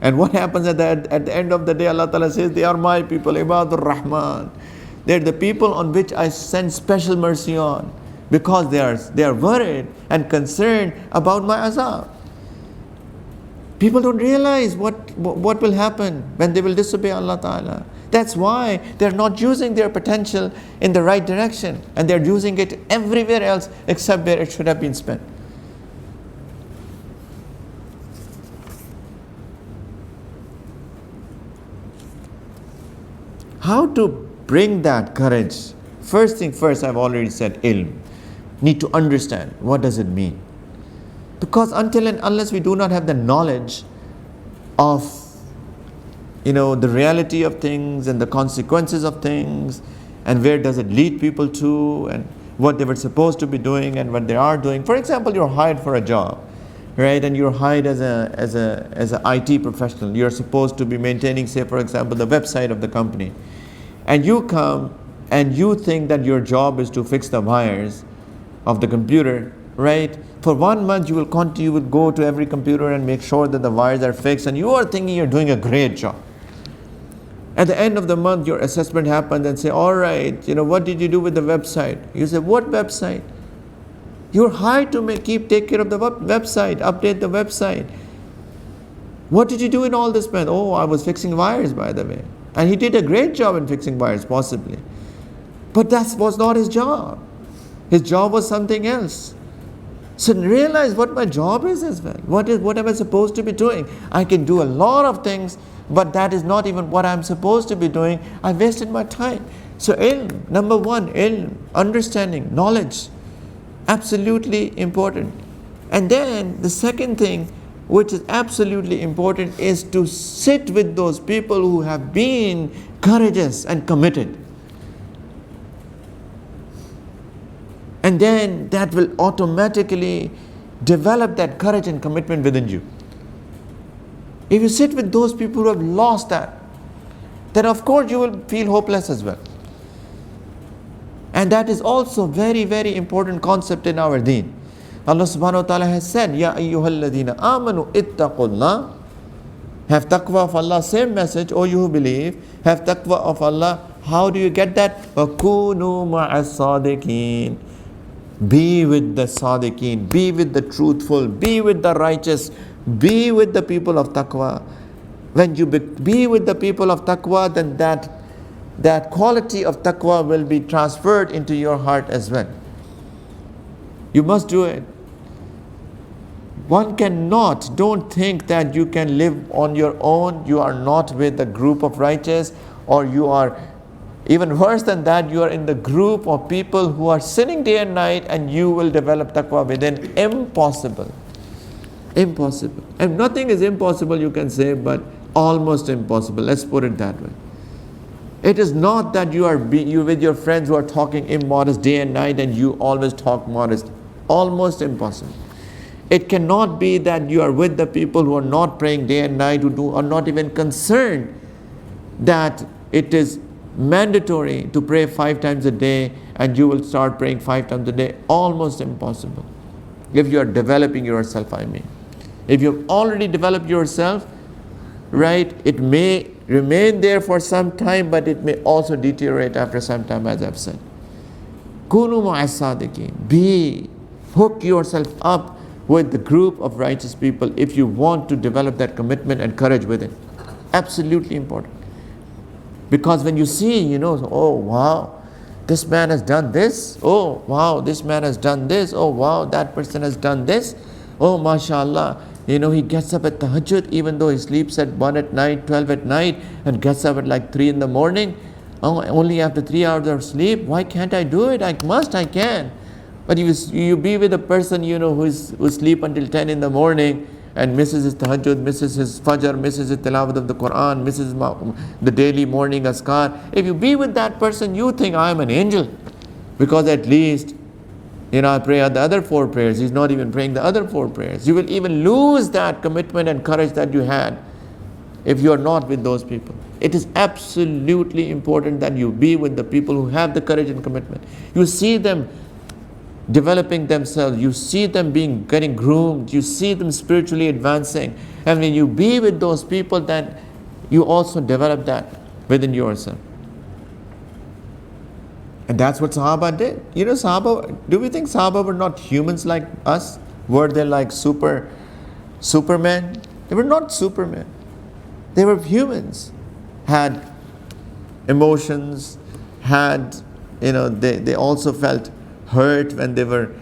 And what happens at the end of the day? Allah ta'ala says, they are my people, Ibadur Rahman. They are the people on which I send special mercy on, because they are worried and concerned about my azab. People don't realize what will happen when they will disobey Allah ta'ala. That's why they're not using their potential in the right direction, and they're using it everywhere else except where it should have been spent. How to bring that courage? First thing first, I've already said, ilm. Need to understand, what does it mean? Because until and unless we do not have the knowledge of the reality of things and the consequences of things, and where does it lead people to, and what they were supposed to be doing and what they are doing. For example, you're hired for a job, right? And you're hired as an IT professional. You're supposed to be maintaining, say for example, the website of the company. And you come and you think that your job is to fix the wires of the computer, right? For 1 month you will go to every computer and make sure that the wires are fixed, and you are thinking you're doing a great job. At the end of the month, your assessment happens and say, all right, what did you do with the website? You say, what website? You're hired to take care of the website, update the website. What did you do in all this month? Oh, I was fixing wires, by the way. And he did a great job in fixing wires, possibly. But that was not his job. His job was something else. So realize what my job is as well. What am I supposed to be doing? I can do a lot of things, but that is not even what I'm supposed to be doing. I wasted my time. So ilm, number one, ilm, understanding, knowledge, absolutely important. And then the second thing, which is absolutely important, is to sit with those people who have been courageous and committed. And then that will automatically develop that courage and commitment within you. If you sit with those people who have lost that, then of course you will feel hopeless as well. And that is also very, very important concept in our deen. Allah subhanahu wa ta'ala has said, Ya ayyuhalladhina amanu ittaqullah. Have taqwa of Allah, same message, O you who believe, have taqwa of Allah. How do you get that? وَكُونُوا مَعَ الصَّادِقِينَ. Be with the sadiqeen, be with the truthful, be with the righteous, be with the people of taqwa. When you be with the people of taqwa, then that quality of taqwa will be transferred into your heart as well. You must do it. One cannot, don't think that you can live on your own. You are not with a group of righteous, or you are, even worse than that, you are in the group of people who are sinning day and night, and you will develop taqwa within. Impossible. Impossible. And nothing is impossible, you can say, but almost impossible. Let's put it that way. It is not that you are with your friends who are talking immodest day and night and you always talk modest. Almost impossible. It cannot be that you are with the people who are not praying day and night, who are not even concerned that it is mandatory to pray 5 times a day, and you will start praying 5 times a day. Almost impossible. If you are developing yourself, I mean. If you've already developed yourself, right, it may remain there for some time, but it may also deteriorate after some time, as I've said. Kunu ma'as sadiqin. Hook yourself up with the group of righteous people if you want to develop that commitment and courage within. Absolutely important. Because when you see, oh wow, this man has done this. Oh wow, this man has done this. Oh wow, that person has done this. Oh mashallah, he gets up at tahajjud even though he sleeps at 1 at night, 12 at night, and gets up at like 3 in the morning. Oh, only after 3 hours of sleep. Why can't I do it? I can. But you be with a person, who sleep until 10 in the morning and misses his tahajjud, misses his fajr, misses his tilawat of the Quran, misses the daily morning askar. If you be with that person, you think, I am an angel. Because at least, I pray the other 4 prayers. He's not even praying the other 4 prayers. You will even lose that commitment and courage that you had if you are not with those people. It is absolutely important that you be with the people who have the courage and commitment. You see them developing themselves, you see them getting groomed, you see them spiritually advancing. And when you be with those people, then you also develop that within yourself. And that's what Sahaba did. You know, Sahaba, do we think Sahaba were not humans like us? Were they like supermen? They were not supermen. They were humans. Had emotions, they also felt hurt when they were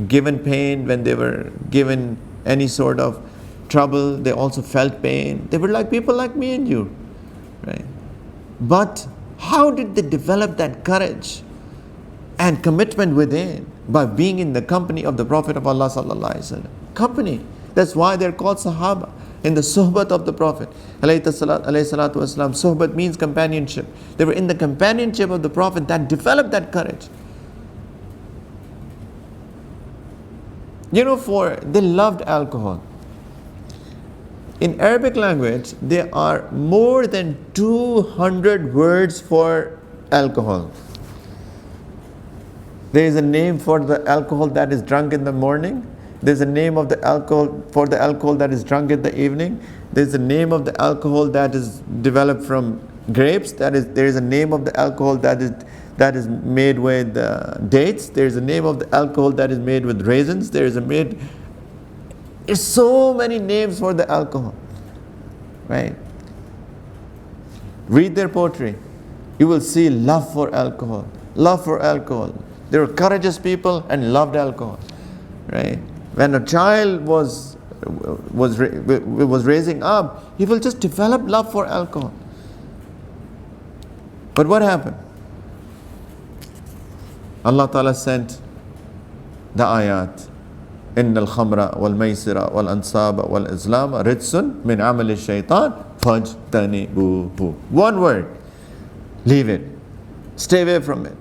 given pain, when they were given any sort of trouble. They also felt pain. They were like people like me and you, right? But how did they develop that courage and commitment within? By being in the company of the Prophet of Allah sallallahu alaihi wasallam. Company. That's why they're called Sahaba. In the suhbat of the Prophet alayhi salatu wasalam. Suhbat means companionship. They were in the companionship of the Prophet that developed that courage. You know, they loved alcohol. In Arabic language, there are more than 200 words for alcohol. There is a name for the alcohol that is drunk in the morning. There's a name of the alcohol for the alcohol that is drunk in the evening. There's a name of the alcohol that is developed from grapes. There is a name of the alcohol that is made with dates. There's a name of the alcohol that is made with raisins. There's so many names for the alcohol, right? Read their poetry. You will see love for alcohol. Love for alcohol. They were courageous people and loved alcohol, right? When a child was raising up, he will just develop love for alcohol. But what happened? Allah Ta'ala sent the ayat. إن الخمر والميسر والأنصاب والأزلام رجس من عمل الشيطان فاجتنبوه. One word. Leave it. Stay away from it.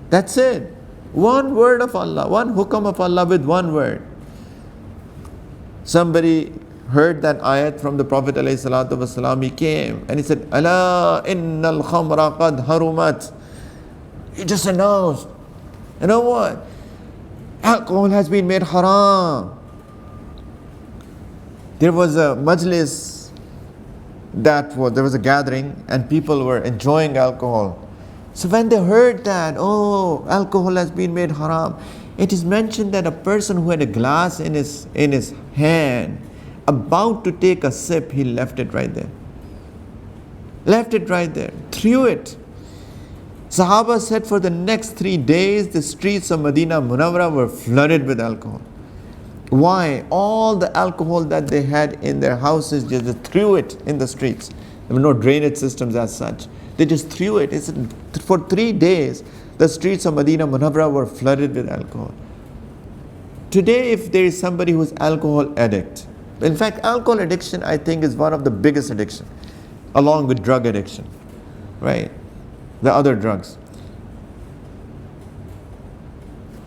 That's it. One word of Allah, one hukam of Allah with one word. Somebody heard that ayat from the Prophet ﷺ. He came and he said, Ala innal khamra qad harumat. He just announced, you know what? Alcohol has been made haram. There was a majlis, there was a gathering and people were enjoying alcohol. So when they heard that, oh, alcohol has been made haram, it is mentioned that a person who had a glass in his hand, about to take a sip, he left it right there. Left it right there. Threw it. Sahaba said for the next 3 days, the streets of Medina Munawwara were flooded with alcohol. Why? All the alcohol that they had in their houses, just threw it in the streets. There were no drainage systems as such. They just threw it. For 3 days, the streets of Medina Munawwara were flooded with alcohol. Today, if there is somebody who is alcohol addict, in fact, alcohol addiction, I think, is one of the biggest addiction, along with drug addiction, right? The other drugs.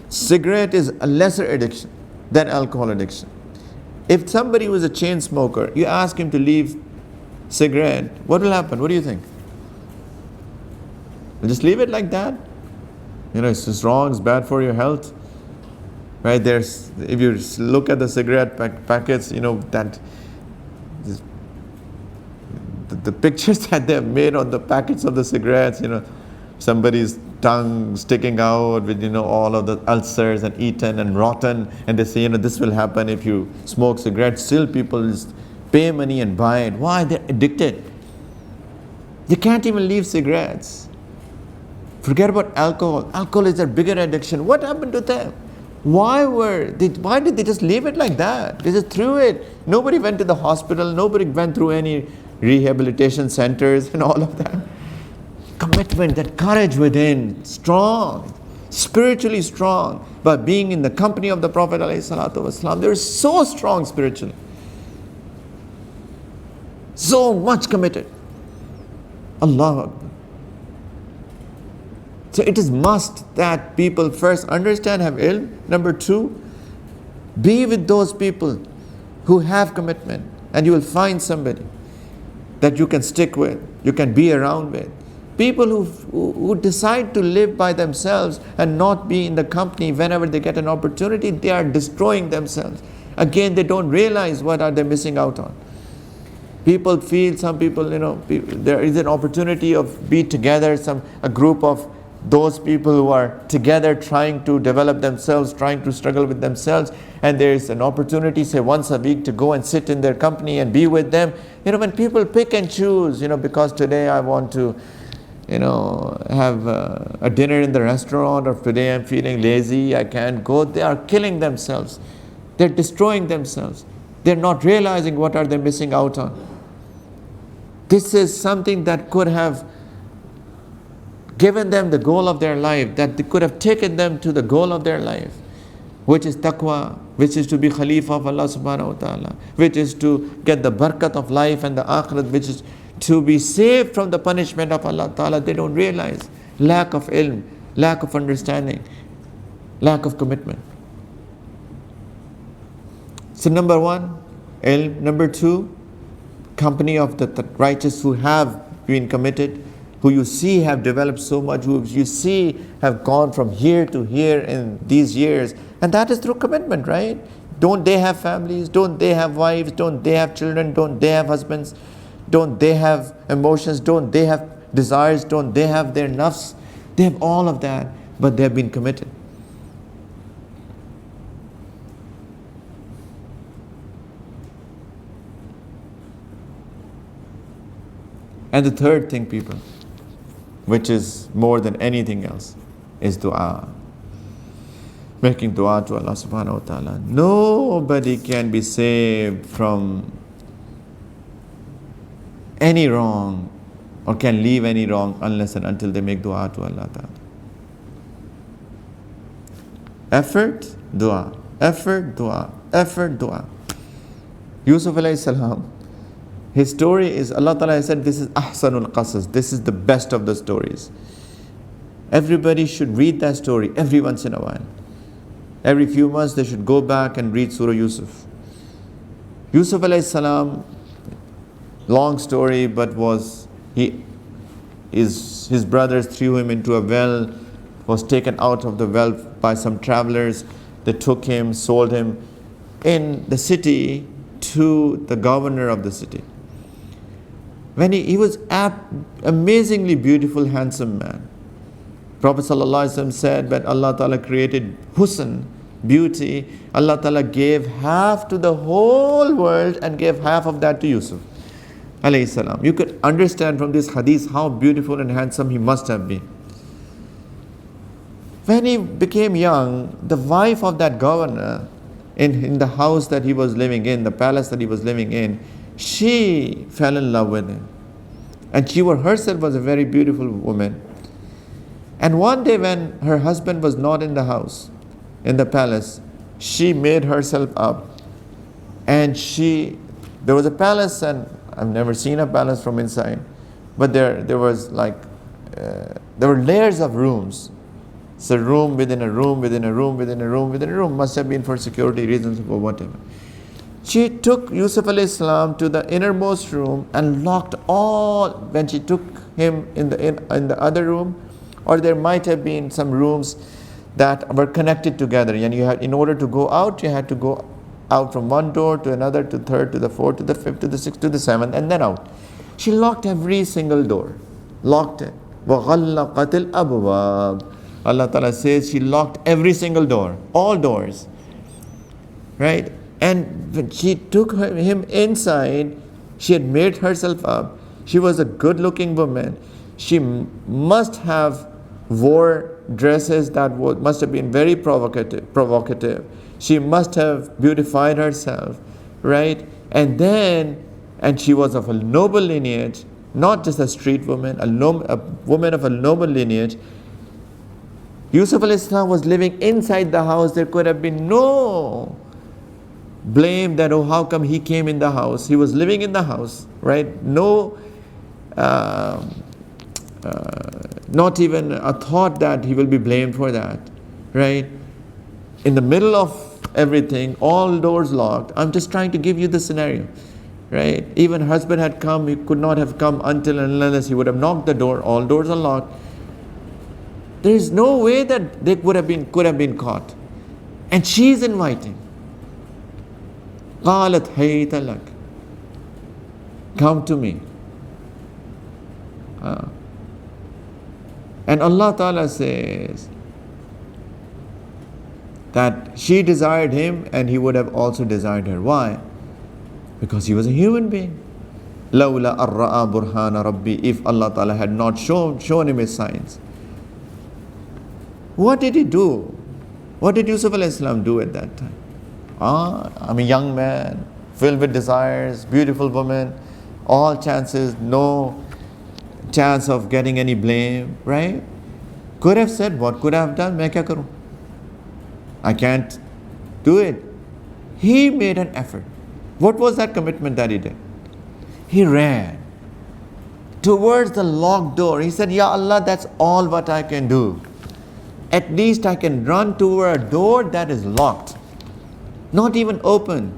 Cigarette is a lesser addiction than alcohol addiction. If somebody who is a chain smoker, you ask him to leave cigarette, what will happen? What do you think? We'll just leave it like that? You know, it's just wrong, it's bad for your health. Right? If you look at the cigarette packets, you know, that the pictures that they have made on the packets of the cigarettes, you know, somebody's tongue sticking out with, you know, all of the ulcers and eaten and rotten, and they say, you know, this will happen if you smoke cigarettes. Still people just pay money and buy it. Why? They're addicted. They can't even leave cigarettes. Forget about alcohol. Alcohol is their bigger addiction. What happened to them? Why did they just leave it like that? They just threw it. Nobody went to the hospital. Nobody went through any rehabilitation centers and all of that. Commitment, that courage within, strong, spiritually strong, by being in the company of the Prophet ﷺ. They're so strong spiritually. So much committed. Allahu Akbar. So it is must that people first understand, have ilm. Number 2, be with those people who have commitment, and you will find somebody. that you can stick with, you can be around with. People who decide to live by themselves and not be in the company whenever they get an opportunity, they are destroying themselves. Again, they don't realize what are they missing out on. People feel, some people, there is an opportunity of be together, a group of those people who are together trying to develop themselves, trying to struggle with themselves, and there is an opportunity, say once a week, to go and sit in their company and be with them. When people pick and choose, because today I want to have a dinner in the restaurant, or today I'm feeling lazy, I can't go, they are killing themselves. They're destroying themselves. They're not realizing what are they missing out on. This is something that could have given them the goal of their life, that they could have taken them to the goal of their life, which is taqwa, which is to be khalifah of Allah subhanahu wa ta'ala, which is to get the barakat of life and the akhirat, which is to be saved from the punishment of Allah ta'ala. They don't realize. Lack of ilm, lack of understanding, lack of commitment. So number one, ilm. Number two, company of the righteous who have been committed, who you see have developed so much, who you see have gone from here to here in these years. And that is through commitment, right? Don't they have families? Don't they have wives? Don't they have children? Don't they have husbands? Don't they have emotions? Don't they have desires? Don't they have their nafs? They have all of that, but they have been committed. And the third thing, people, which is more than anything else, is dua. Making dua to Allah subhanahu wa ta'ala. Nobody can be saved from any wrong or can leave any wrong unless and until they make dua to Allah ta'ala. Effort, dua. Effort, dua. Effort, dua. Yusuf alayhi salam, his story is, Allah ta'ala has said, this is ahsanul qasas. This is the best of the stories. Everybody should read that story every once in a while. Every few months they should go back and read Surah Yusuf. Yusuf alayhi salam, long story, but his brothers threw him into a well, was taken out of the well by some travelers. They took him, sold him in the city to the governor of the city. When he was amazingly beautiful, handsome man. Prophet ﷺ said, when Allah Ta'ala created husn, beauty, Allah Ta'ala gave half to the whole world and gave half of that to Yusuf alayhi salam. You could understand from this hadith how beautiful and handsome he must have been. When he became young, the wife of that governor in the house that he was living in, the palace that he was living in, she fell in love with him. And she herself was a very beautiful woman. And one day when her husband was not in the house, in the palace, she made herself up. And there was a palace, and I've never seen a palace from inside, but there was there were layers of rooms. So room within a room, within a room, within a room, within a room, must have been for security reasons or whatever. She took Yusuf alayhi salam to the innermost room and locked when she took him in the other room, or there might have been some rooms that were connected together, and in order to go out, you had to go out from one door to another, to third, to the fourth, to the fifth, to the sixth, to the seventh, and then out. She locked every single door. Locked it. وَغَلَّقَتِ الْأَبْوَابِ. Allah Ta'ala says she locked every single door. All doors. Right? And when she took him inside, she had made herself up. She was a good-looking woman. She must have wore dresses that must have been very provocative. She must have beautified herself, right? And she was of a noble lineage, not just a street woman, a woman of a noble lineage. Yusuf alayhi salam was living inside the house. There could have been no blame that, oh, how come he came in the house? He was living in the house, right? No, not even a thought that he will be blamed for that, right? In the middle of everything, all doors locked. I'm just trying to give you the scenario. right? Even husband had come, he could not have come until and unless he would have knocked the door. All doors are locked. There is no way that they could have been caught. And she's inviting. قالت هيت لك. Come to me. And Allah Ta'ala says that she desired him and he would have also desired her. Why? Because he was a human being. لولا أرأى برهان ربي. If Allah Ta'ala had not shown him his signs. What did he do? What did Yusuf al-Islam do at that time? I'm a young man, filled with desires, beautiful woman, all chances, no chance of getting any blame, right? Could have said, what could I have done? Main kya karoon? I can't do it. He made an effort. What was that commitment that he did? He ran towards the locked door. He said, Ya Allah, that's all what I can do. At least I can run toward a door that is locked, not even open.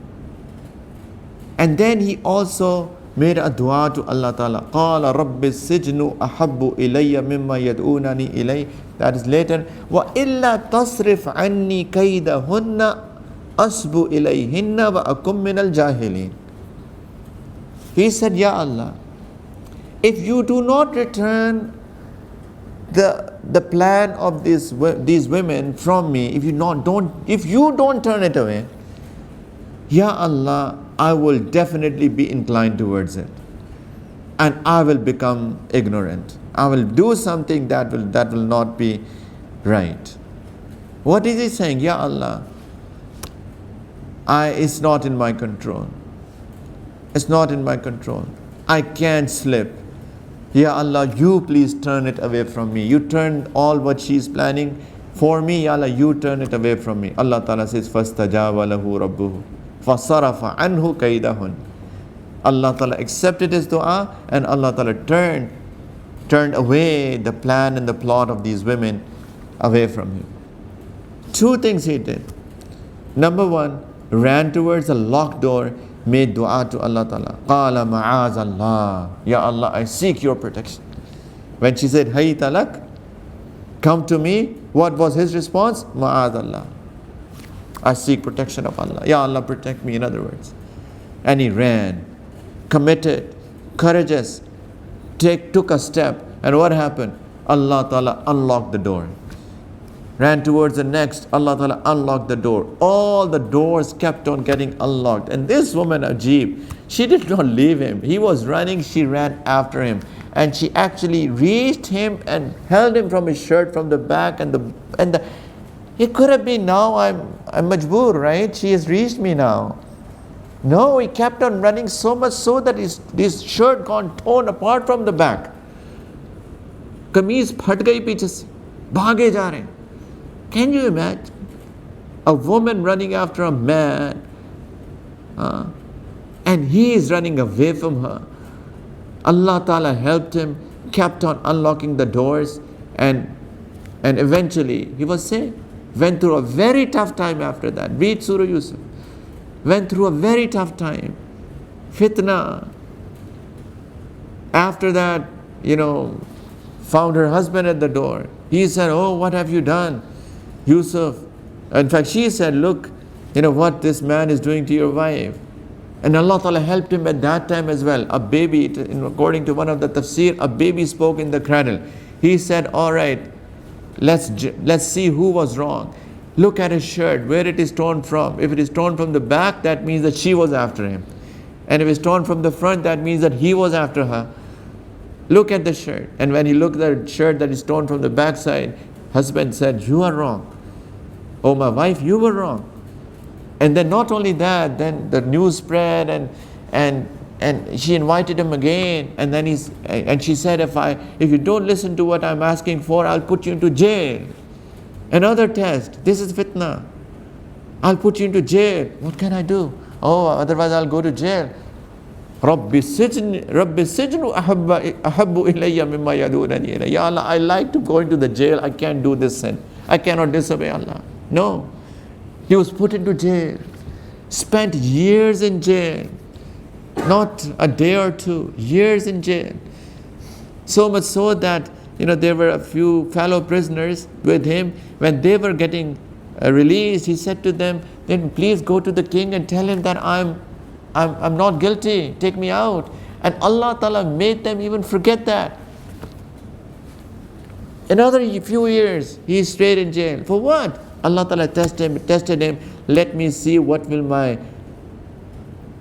And then he also made a dua to Allah Ta'ala. قَالَ رَبِّ السِّجْنُ أَحَبُّ إِلَيَّ مِمَّا يَدْعُونَنِي إِلَيْهِ. That is later. وَإِلَّا تَصْرِفْ عَنِّي كَيْدَهُنَّ أَصْبُ إِلَيْهِنَّ وَأَكُمْ مِنَ الْجَاهِلِينَ. He said, Ya Allah, if you do not return the plan of these women from me, if you don't turn it away, Ya Allah, I will definitely be inclined towards it, and I will become ignorant. I will do something that will not be right. What is he saying? Ya Allah, it's not in my control. It's not in my control. I can't slip. Ya Allah, you please turn it away from me. You turn all what she's planning for me. Ya Allah, you turn it away from me. Allah Ta'ala says, فَاسْتَجَابَ لَهُ رَبُّهُ فَصَرَفَ عَنْهُ كَيْدَهُنْ. Allah Ta'ala accepted his dua, and Allah Ta'ala turned away the plan and the plot of these women away from him. Two things he did. Number one, ran towards a locked door, made dua to Allah Ta'ala. قَالَ مَعَاذَ اللَّهِ. Ya Allah, I seek your protection. When she said, Hayt lak, come to me, what was his response? Ma'az Allah. I seek protection of Allah. Ya Allah, protect me, in other words. And he ran, committed, courageous, took a step. And what happened? Allah Ta'ala unlocked the door. Ran towards the next, Allah Ta'ala unlocked the door. All the doors kept on getting unlocked. And this woman, Ajib, she did not leave him. He was running, she ran after him. And she actually reached him and held him from his shirt from the back. It could have been, now I'm majboor, right? She has reached me now. No, he kept on running so much so that his shirt got torn apart from the back. Kameez phat gayi piche se. Bhage ja rahe. Can you imagine? A woman running after a man, and he is running away from her. Allah Ta'ala helped him, kept on unlocking the doors, and eventually he was saved. Went through a very tough time after that. Read Surah Yusuf. Went through a very tough time. Fitna. After that, found her husband at the door. He said, oh, what have you done, Yusuf? In fact, she said, look, what this man is doing to your wife. And Allah Ta'ala helped him at that time as well. A baby, according to one of the tafsir, a baby spoke in the cradle. He said, all right, let's see who was wrong. Look at his shirt, where it is torn from. If it is torn from the back, that means that she was after him. And if it's torn from the front, that means that he was after her. Look at the shirt. And when he looked at the shirt that is torn from the backside, husband said, you are wrong. Oh, my wife, you were wrong. And then not only that, then the news spread, and she invited him again. And then she said, if you don't listen to what I'm asking for, I'll put you into jail. Another test. This is fitna. I'll put you into jail. What can I do? Oh, otherwise I'll go to jail. رَبِّ السِّجْنُ أَحَبُّ إِلَيَّ مِمَّا يَدْعُونَنِي إِلَيْهِ. Ya Allah, I like to go into the jail. I can't do this sin. I cannot disobey Allah. No. He was put into jail. Spent years in jail. Not a day or two, years in jail. So much so that, there were a few fellow prisoners with him. When they were getting released, he said to them, then please go to the king and tell him that I'm not guilty, take me out. And Allah Ta'ala made them even forget that. Another few years, he stayed in jail. For what? Allah Ta'ala tested him. Let me see what will my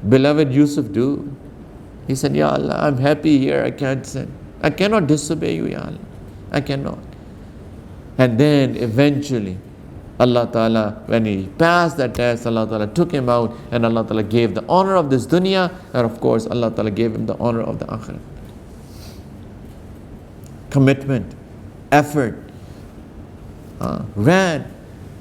beloved Yusuf do. He said, Ya Allah, I'm happy here, I can't sin. I cannot disobey you, Ya Allah. I cannot. And then eventually, Allah Ta'ala, when he passed that test, Allah Ta'ala took him out, and Allah Ta'ala gave the honor of this dunya, and of course Allah Ta'ala gave him the honor of the akhirah. Commitment, effort, ran,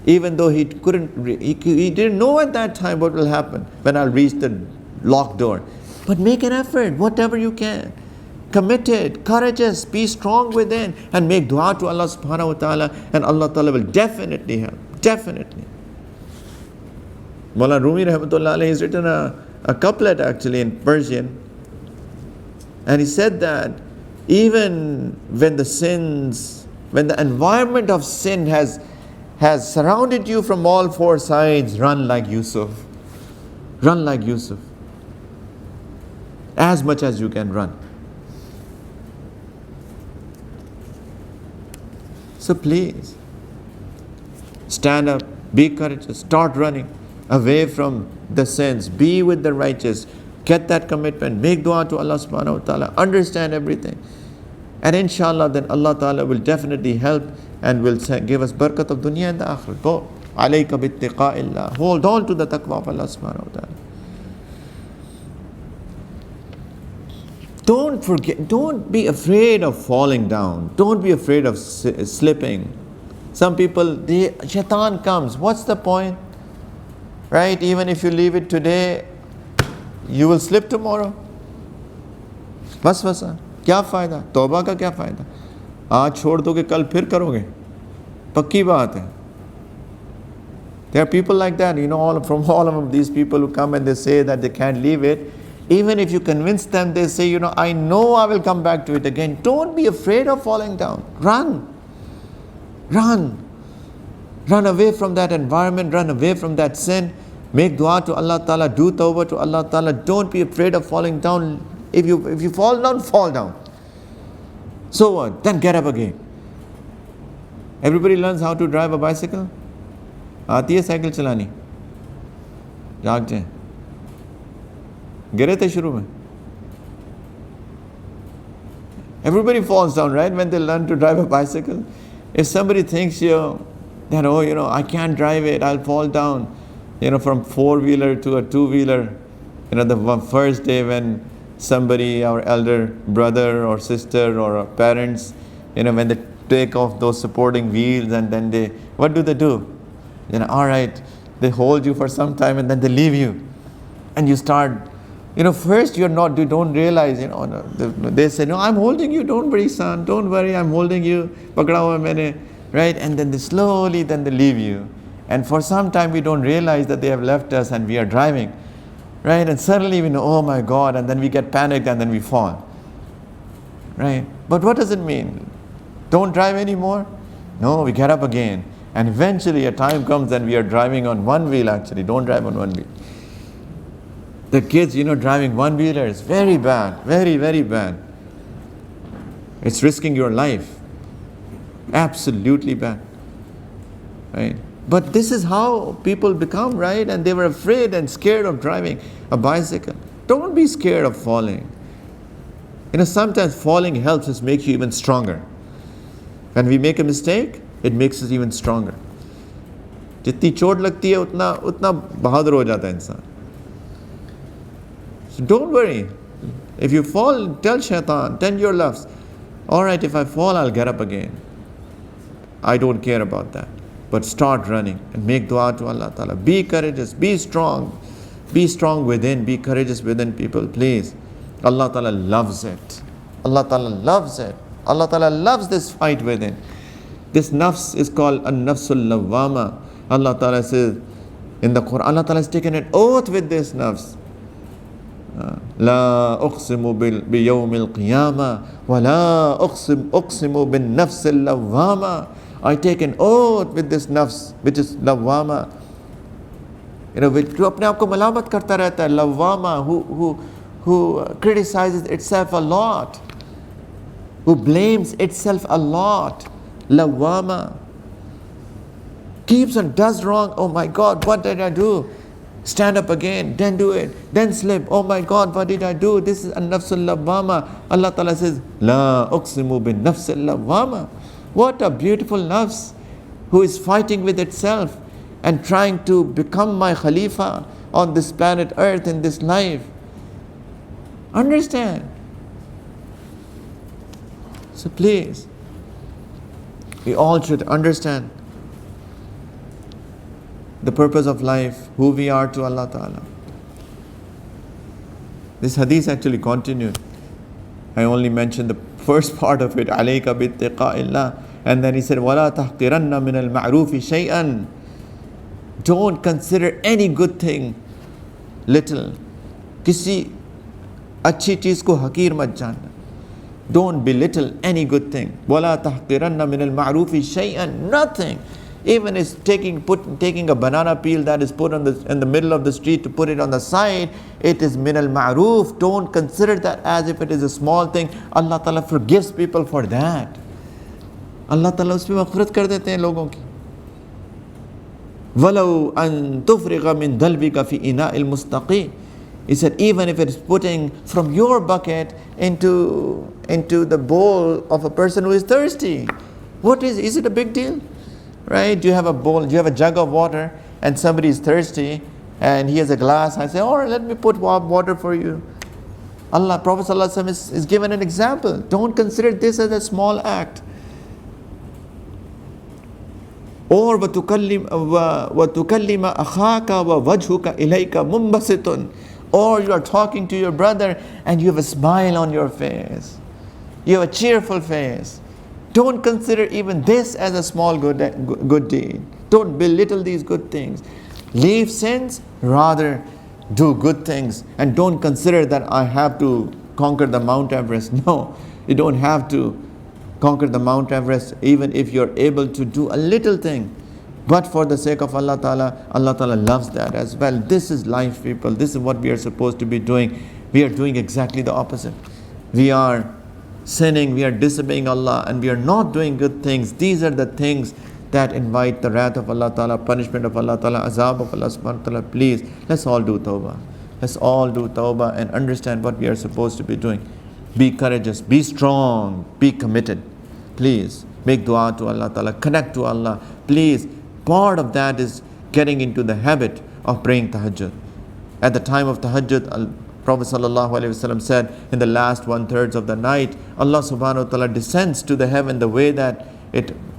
even though he didn't know at that time what will happen when I'll reach the locked door. But make an effort, whatever you can. Committed, courageous, be strong within, and make dua to Allah subhanahu wa ta'ala, and Allah ta'ala will definitely help. Definitely. Maulana Rumi rahmatullah alayhi has written a couplet actually in Persian, and he said that even when the environment of sin has surrounded you from all four sides, run like Yusuf. Run like Yusuf. As much as you can run. So please, stand up, be courageous, start running away from the sins, be with the righteous, get that commitment, make dua to Allah subhanahu wa ta'ala, understand everything. And inshallah then Allah ta'ala will definitely help and will give us barakat of dunya and the akhirah. Go, alayka bittiqa'illah. Hold on to the taqwa of Allah subhanahu wa ta'ala. Don't be afraid of falling down. Don't be afraid of slipping. Some people, shaitan comes. What's the point? Right? Even if you leave it today, you will slip tomorrow. Waswasa. क्या फ़ायदा? तौबा का क्या फ़ायदा? आज छोड़ दोगे कल फिर करोगे. पक्की बात है. There are people like that, from all of these people who come and they say that they can't leave it. Even if you convince them, they say, I know I will come back to it again. Don't be afraid of falling down. Run. Run. Run away from that environment. Run away from that sin. Make dua to Allah Ta'ala. Do tawba to Allah Ta'ala. Don't be afraid of falling down. If you fall down, fall down. So what? Then get up again. Everybody learns how to drive a bicycle. आती है cycle चलानी? जाग जाए. गिरे थे शुरू में. Everybody falls down, right? When they learn to drive a bicycle. If somebody thinks that, I can't drive it, I'll fall down, from four-wheeler to a two-wheeler. The first day when somebody, our elder brother or sister or our parents, when they take off those supporting wheels and then what do? All right, they hold you for some time and then they leave you. And you start, first you don't realize, they say, no, I'm holding you, don't worry son, don't worry, I'm holding you, pakda hua maine, right? And then they leave you. And for some time we don't realize that they have left us and we are driving, right? And suddenly we know, oh my God, and then we get panicked and then we fall, right? But what does it mean? Don't drive anymore? No, we get up again. And eventually a time comes and we are driving on one wheel actually. Don't drive on one wheel. The kids, driving one-wheeler is very bad. Very, very bad. It's risking your life. Absolutely bad. Right? But this is how people become, right? And they were afraid and scared of driving a bicycle. Don't be scared of falling. Sometimes falling helps us make you even stronger. When we make a mistake, it makes us even stronger. जितनी चोट लगती है उतना बहादुर हो जाता है इंसान. So don't worry. If you fall, tell shaitan, tell your loves, all right, if I fall, I'll get up again. I don't care about that. But start running and make dua to Allah Ta'ala. Be courageous, be strong. Be strong within, be courageous within, people, please. Allah Ta'ala loves it. Allah Ta'ala loves it. Allah Ta'ala loves this fight within. This nafs is called an-nafsul lawwama. Allah Ta'ala says in the Quran, Allah Ta'ala has taken an oath with this nafs. لا أقسم بيوم القيامة ولا أقسم بالنفس اللوامة. I take an oath with this nafs, which is lawama. Which जो अपने आप को मलामत करता रहता है, lawama, who criticizes itself a lot, who blames itself a lot. Lawama keeps on does wrong. Oh my God, what did I do? Stand up again, then do it, then slip. Oh my God, what did I do? This is an-nafsul lawwama. Allah Ta'ala says, La uqsimu bin nafsul lawwama. What a beautiful nafs who is fighting with itself and trying to become my khalifa on this planet earth in this life. Understand? So please, we all should understand the purpose of life, who we are to Allah Ta'ala. This hadith actually continued. I only mentioned the first part of it, عَلَيْكَ بِاتِّقَاءِ اللَّهِ. And then he said, وَلَا تَحْقِرَنَّ مِنَ الْمَعْرُوفِ شَيْئًا. Don't consider any good thing little. किसी अच्छी चीज़ को हकीर मत जानना. Don't belittle any good thing. وَلَا تَحْقِرَنَّ مِنَ الْمَعْرُوفِ شَيْئًا. Nothing. Even is taking a banana peel that is put in the middle of the street to put it on the side, it is min al ma'roof. Don't consider that as if it is a small thing. Allah Ta'ala forgives people for that. Allah Ta'ala उसमें मग़फ़िरत कर देते हैं लोगों की. وَلَوْ أَن تُفْرِغَ مِن دَلْبِكَ فِي إِنَاءِ الْمُسْتَقِي. He said, even if it is putting from your bucket into the bowl of a person who is thirsty. Is it a big deal? Right? You have a bowl, you have a jug of water, and somebody is thirsty, and he has a glass. I say, all right, let me put water for you. Prophet ﷺ is given an example. Don't consider this as a small act. Or وَتُكَلِّمَ أَخَاكَ وَوَجْهُكَ إِلَيْكَ مُنْبَسِطٌ. Or you are talking to your brother, and you have a smile on your face. You have a cheerful face. Don't consider even this as a small good deed. Don't belittle these good things. Leave sins, rather do good things. And don't consider that I have to conquer the Mount Everest. No, you don't have to conquer the Mount Everest, even if you're able to do a little thing. But for the sake of Allah Ta'ala loves that as well. This is life, people. This is what we are supposed to be doing. We are doing exactly the opposite. We are sinning, we are disobeying Allah, and we are not doing good things. These are the things that invite the wrath of Allah Ta'ala, punishment of Allah Ta'ala, azab of Allah Subhanahu wa Ta'ala. Please, let's all do tawbah. Let's all do tawbah and understand what we are supposed to be doing. Be courageous, be strong, be committed. Please, make dua to Allah Ta'ala, connect to Allah. Please, part of that is getting into the habit of praying tahajjud. At the time of tahajjud, Prophet ﷺ said, in the last 1/3 of the night, Allah Subhanahu wa Ta'ala descends to the heaven the way that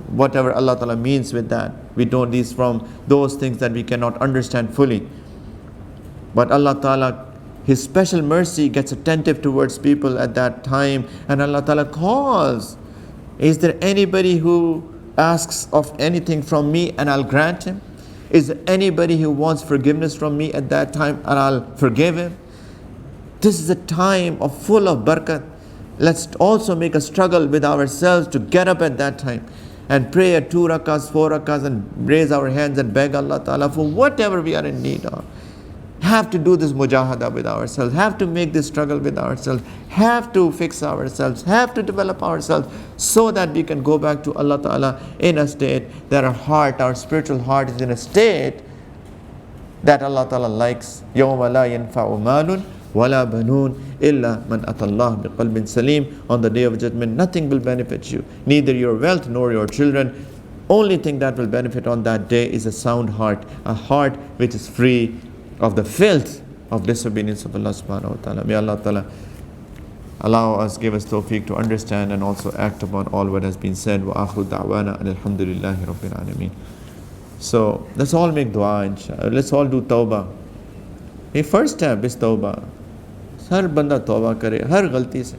whatever Allah Ta'ala means with that. We don't, these from those things that we cannot understand fully. But Allah Ta'ala, His special mercy gets attentive towards people at that time, and Allah Ta'ala calls, is there anybody who asks of anything from me and I'll grant him? Is there anybody who wants forgiveness from me at that time and I'll forgive him? This is a time full of barakat. Let's also make a struggle with ourselves to get up at that time and pray at 2 rakahs, 4 rakahs, and raise our hands and beg Allah Ta'ala for whatever we are in need of. Have to do this mujahada with ourselves, have to make this struggle with ourselves, have to fix ourselves, have to develop ourselves so that we can go back to Allah Ta'ala in a state that our spiritual heart is in a state that Allah Ta'ala likes. يَوْمَ لَا يَنْفَعُ مَالٌ وَلَا بَنُونَ إِلَّا مَنْ أَتَى اللَّهَ بِقَلْبٍ سَلِيمٍ. On the day of judgment, nothing will benefit you, neither your wealth nor your children. Only thing that will benefit on that day is a sound heart, a heart which is free of the filth of disobedience of Allah Subhanahu wa Ta'ala. May Allah Ta'ala allow us, give us tawfiq to understand and also act upon all what has been said. Wa akhiru da'wana alhamdulillahi rabbil alameen. So let's all make dua, inshallah. Let's all do tawbah. The first step is tawbah. Har banda tawbah kare, har galti se.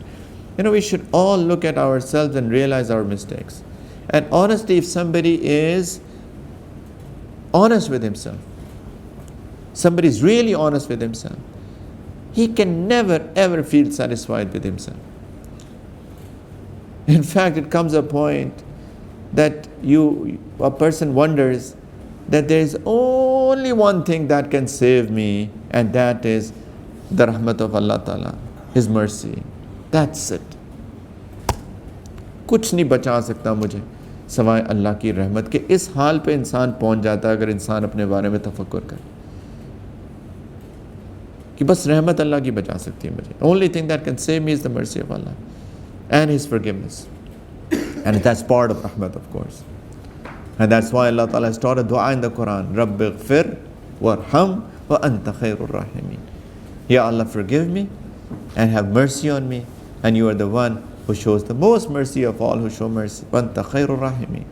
We should all look at ourselves and realize our mistakes. And honestly, if somebody is honest with himself, somebody is really honest with himself, he can never ever feel satisfied with himself. In fact, it comes a point that a person wonders that there is only one thing that can save me, and that is the rahmat of Allah Ta'ala, His mercy. That's it. कुछ नहीं बचा सकता मुझे सवाए अल्लाह की रहमत के। इस हाल पे इंसान पहुंच जाता है अगर इंसान अपने बारे में तफक्कुर करे कि बस रहमत अल्लाह की बचा सकती है मुझे। Only thing that can save me is the mercy of Allah and His forgiveness. And that's part of rahmat, of course. And that's why Allah Ta'ala has taught a dua in the Quran, Rabbi ghfir warham wa anta khairur rahimin. Ya Allah, forgive me and have mercy on me, and you are the one who shows the most mercy of all who show mercy. Wa anta khairur rahimin.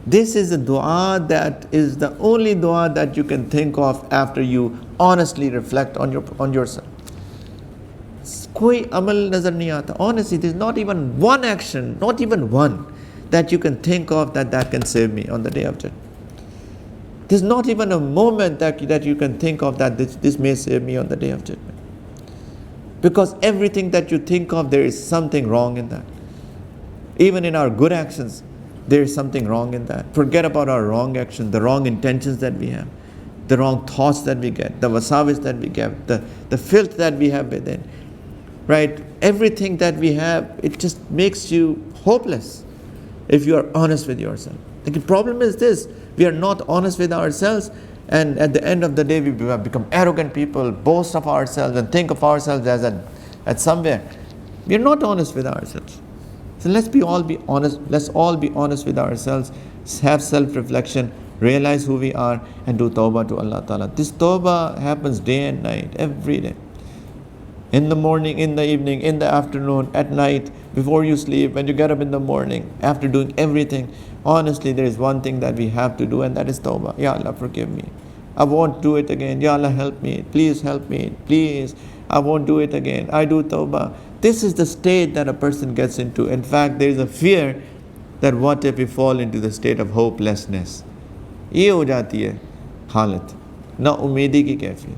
This is a dua that is the only dua that you can think of after you honestly reflect on yourself. कोई अमल नज़र नहीं आता. Honestly, there's not even one action, not even one, that you can think of that can save me on the day of judgment. There's not even a moment that you can think of that this may save me on the day of judgment. Because everything that you think of, there is something wrong in that. Even in our good actions, there is something wrong in that. Forget about our wrong actions, the wrong intentions that we have, the wrong thoughts that we get, the wasawis that we get, the filth that we have within. Right? Everything that we have, it just makes you hopeless if you are honest with yourself. The problem is this: we are not honest with ourselves, and at the end of the day we have become arrogant people, boast of ourselves and think of ourselves as at somewhere. We are not honest with ourselves. So let's all be honest. Let's all be honest with ourselves, have self-reflection, realize who we are, and do tawba to Allah Ta'ala. This tawba happens day and night, every day. In the morning, in the evening, in the afternoon, at night, before you sleep, when you get up in the morning, after doing everything. Honestly, there is one thing that we have to do, and that is tawbah. Ya Allah, forgive me. I won't do it again. Ya Allah, help me. Please help me. Please. I won't do it again. I do tawbah. This is the state that a person gets into. In fact, there is a fear that what if we fall into the state of hopelessness. ये हो जाती है हालत, ना उम्मीदी की कैफियत.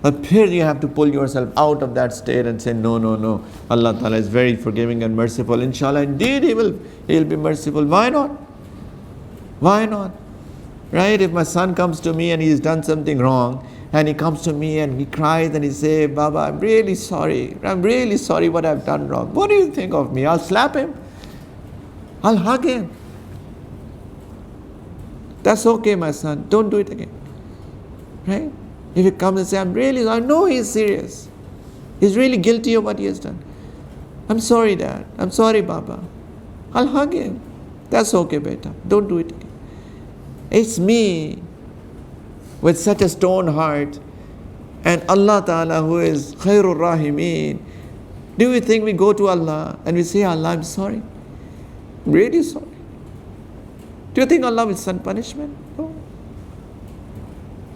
But here you have to pull yourself out of that state and say, no. Allah Ta'ala is very forgiving and merciful. Inshallah, indeed He will be merciful. Why not? Why not? Right? If my son comes to me and he's done something wrong, and he comes to me and he cries and he says, Baba, I'm really sorry. I'm really sorry what I've done wrong. What do you think of me? I'll slap him. I'll hug him. That's okay, my son. Don't do it again. Right? If he comes and says, I know he's serious. He's really guilty of what he has done. I'm sorry, Dad. I'm sorry, Baba. I'll hug him. That's okay, beta. Don't do it again. It's me with such a stone heart, and Allah Ta'ala who is Khairur Rahimin. Do we think we go to Allah and we say, Allah, I'm sorry. I'm really sorry. Do you think Allah will send punishment? No.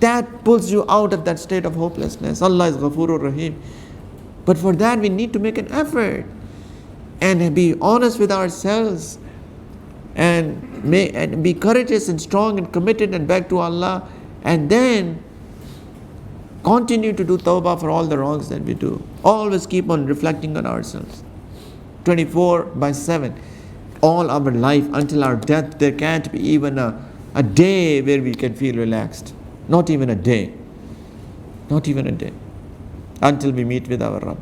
That pulls you out of that state of hopelessness. Allah is Ghafurur Rahim. But for that we need to make an effort and be honest with ourselves and be courageous and strong and committed and back to Allah, and then continue to do tawbah for all the wrongs that we do. Always keep on reflecting on ourselves. 24/7. All our life until our death, there can't be even a day where we can feel relaxed. Not even a day. Not even a day. Until we meet with our Rabb.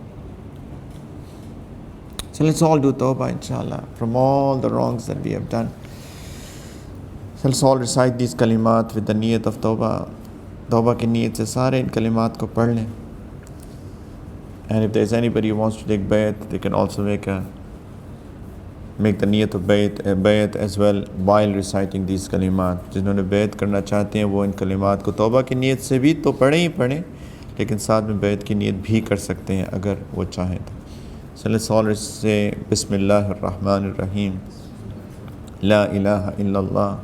So let's all do tawbah, inshallah, from all the wrongs that we have done. So let's all recite these kalimat with the niyat of tawbah. Tawbah ki niyat se sare in kalimat ko padh lein. And if there's anybody who wants to take bayat, they can also make the niyat of bayat as well while reciting these kalimat. जिन्होंने bayat करना चाहते हैं वो इन कलिमात को तौबा की नीयत से भी तो पढ़ें ही पढ़ें, लेकिन साथ में bayat की नीयत भी कर सकते हैं अगर वो चाहें तो. So let's all say Bismillahir Rahmanir Rahim. La ilaha illallah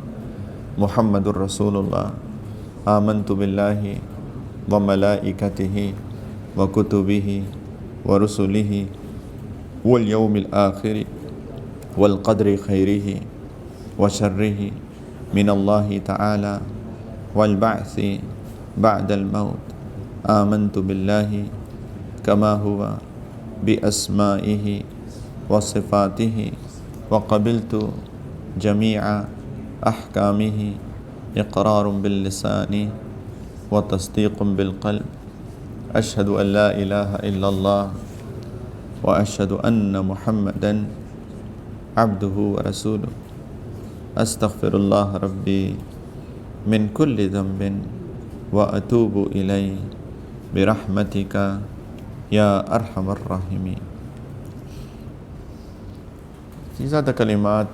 Muhammadur Rasulullah. Amantu billahi wa malaikatihi wa kutubihi wa rusulihi wal yawmil akhiri والقدر خيره وشره من الله تعالى والبعث بعد الموت. آمنت بالله कमा हुआ बिअस्माइही व सिफ़ातिही व क़बिलतु जमीअ अहकामिही इक़रारुम बिल लिसानी व तस्दीक़ुम बिल क़ल्ब अशहदु अल्ला इलाहा इल्लल्लाह व अशहदु अन्न मुहम्मदन अब्दुहु व रसूलुहु अस्तग़फिरुल्लाह रब्बी मिन कुल्लि ज़ंबिन व अतूबु इलैहि बिरहमतिका या अरहमर राहिमीन. These are the kalimat.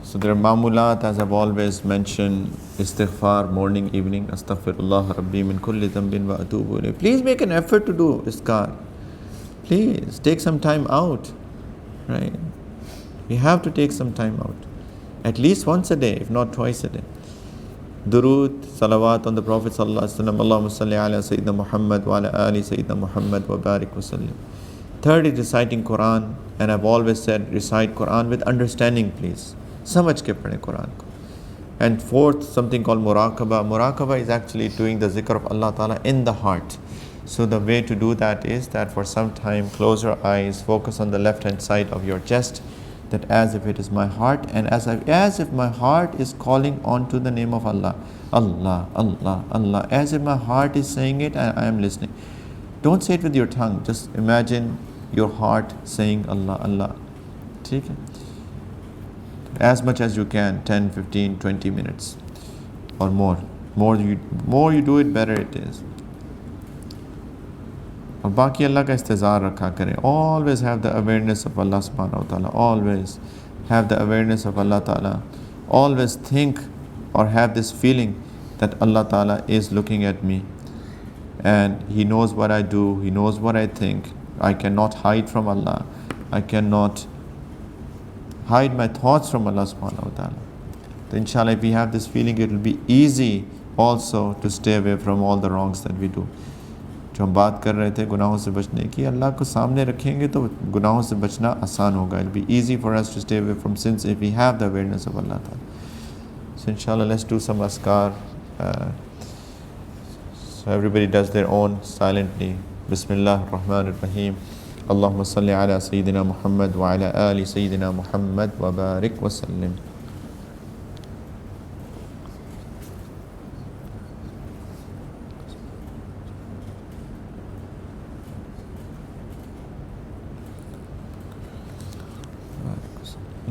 So there are mamulat, as I've always mentioned, istighfar, morning, evening, astaghfirullah rabbi min kulli dhanbin wa atubu ilayh. Please make an effort to do istighfar. Please take some time out, right? We have to take some time out, at least once a day, if not twice a day. Durood, salawat on the Prophet sallallahu alaihi wasallam. Allahumma salli ala Sayyidina Muhammad wa ala ali Sayyidina Muhammad wa barik wa sallim. Third is reciting Quran, and I've always said recite Quran with understanding, please. Samajh ke padhe Quran ko. And fourth, something called muraqaba. Muraqaba is actually doing the zikr of Allah Ta'ala in the heart. So the way to do that is that for some time close your eyes, focus on the left hand side of your chest, that as if it is my heart, and as if my heart is calling on to the name of Allah. Allah, Allah, Allah. As if my heart is saying it and I am listening. Don't say it with your tongue. Just imagine your heart saying Allah, Allah. Okay? As much as you can, 10, 15, 20 minutes or more. More you do it, better it is. और बाकी अल्लाह का इस्तेज़ार रखा करें. Always have the awareness of Allah subhanahu wa ta'ala. Always have the awareness of Allah ta'ala. Always think or have this feeling that Allah ta'ala is looking at me and He knows what I do, He knows what I think. I cannot hide from Allah. I cannot hide my thoughts from Allah subhanahu wa ta'ala. So inshallah, if we have this feeling, it will be easy also to stay away from all the wrongs that we do. जो हम बात कर रहे थे गुनाहों से बचने की, अल्लाह को सामने रखेंगे तो गुनाहों से बचना आसान होगा. It'll be easy for us to stay away from sins if we have the awareness of Allah ta'ala. So inshallah, let's do some askar. So everybody does their own silently. Bismillah ar-Rahman ar-Rahim. Allahumma salli ala Sayyidina Muhammad wa ala ali Sayyidina Muhammad wa barik wa sallim.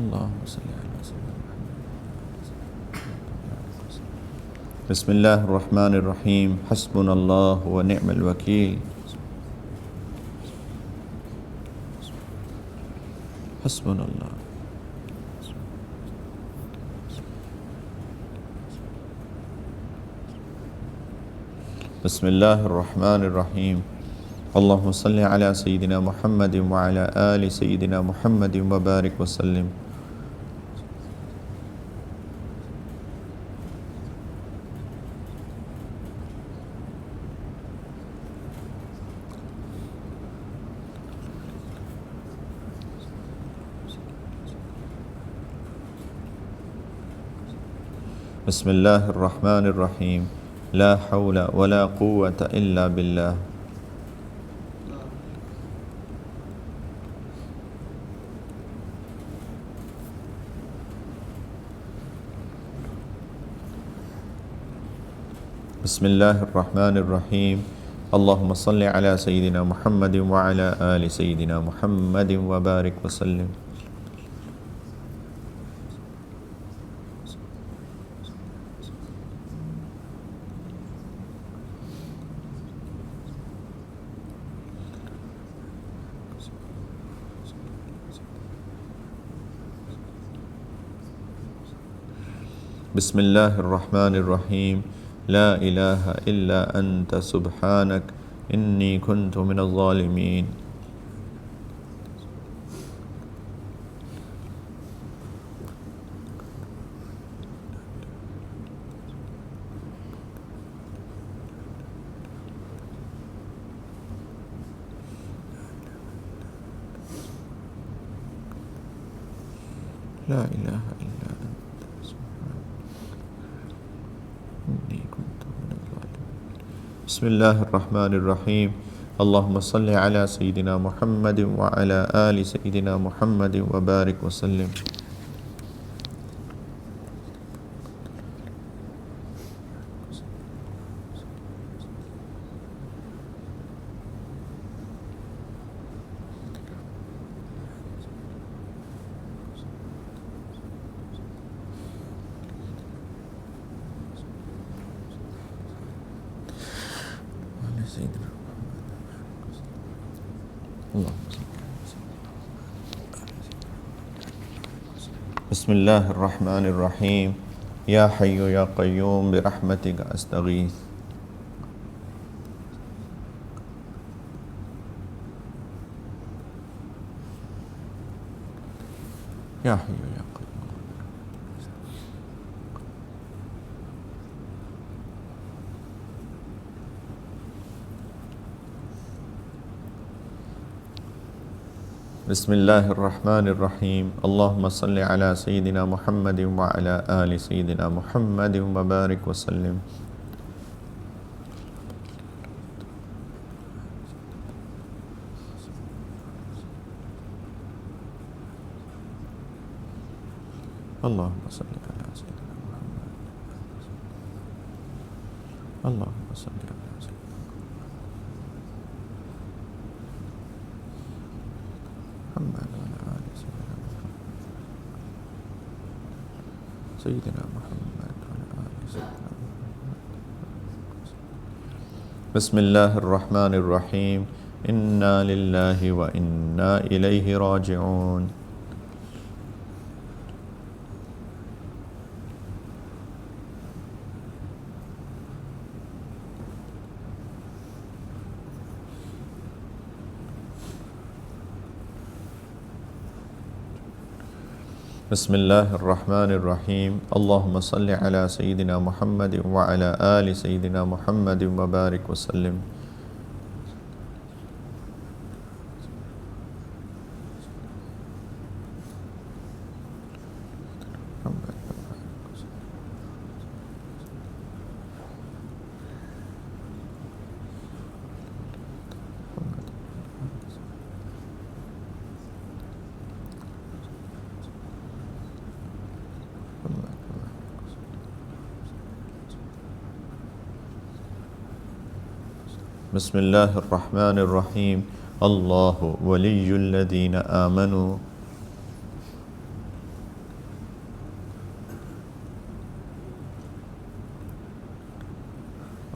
Allahumma salli ala Sayyidina Muhammad. Bismillah ar-Rahman ar-Rahim. Hasbunallah wa ni'mal wakeel. Hasbunallah. Bismillah ar-Rahman ar-Rahim. Allahumma salli ala Sayyidina Muhammadin wa ala ali Sayyidina Muhammadin wa barik wa sallim. Bismillah ar-Rahman ar-Rahim. La hawla wa la quwwata illa billah. Bismillah ar-Rahman ar-Rahim. Allahumma salli ala Sayyidina Muhammadin wa ala ali Sayyidina Muhammadin wa barik wa sallim. Bismillah ar-Rahman ar-Rahim. La ilaha illa anta subhanak inni kuntu min al-zalimin. La ilaha illa anta subhanak inni kuntu min al-zalimin. बिस्मिल्लाहिर्रहमानिर्रहीम। अल्लाहुम्मा सल्लि अला सय्यिदिना मुहम्मद व अला आलि सय्यिदिना मुहम्मद व बारिक वसल्लिम। बिस्मिल्लाहिर्रहमानिर्रहीम। या हय्यु या क़य्यूम बिरहमतिका अस्तगीथ। या हय्यु या बिस्मिल्लाहिर्रहमानिर्रहीम। अल्लाहुम्मा सल्लि अला सय्यिदिना मुहम्मद व अला आलि सय्यिदिना मुहम्मद व बारिक वसल्लिम। अल्लाहुम्मा सल्लि अला सय्यिदिना मुहम्मद। अल्लाहुम्मा सल्लि अला सय्यिदिना मुहम्मद व अला आलि सय्यिदिना मुहम्मद। बिस्मिल्लाहिर्रहमानिर्रहीम। इन्ना लिल्लाहि व इन्ना इलैहि राजिऊन। बिस्मिल्लाहिर्रहमानिर्रहीम। अल्लाहुम्मा सल्लि अला सय्यिदिना मुहम्मद व अला आलि सय्यिदिना मुहम्मद व बारिक वसल्लिम। बिस्मिल्लाहिर्रहमानिर्रहीम। अल्लाहु वलियुल्लज़ीना आमनू।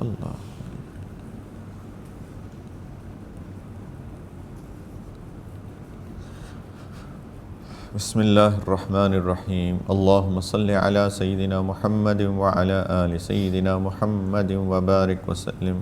अल्लाह बिस्मिल्लाहिर्रहमानिर्रहीम। अल्लाहुम्मा सल्लि अला सय्यिदिना मुहम्मद व अला आलि सय्यिदिना मुहम्मद व बारिक वसल्लिम।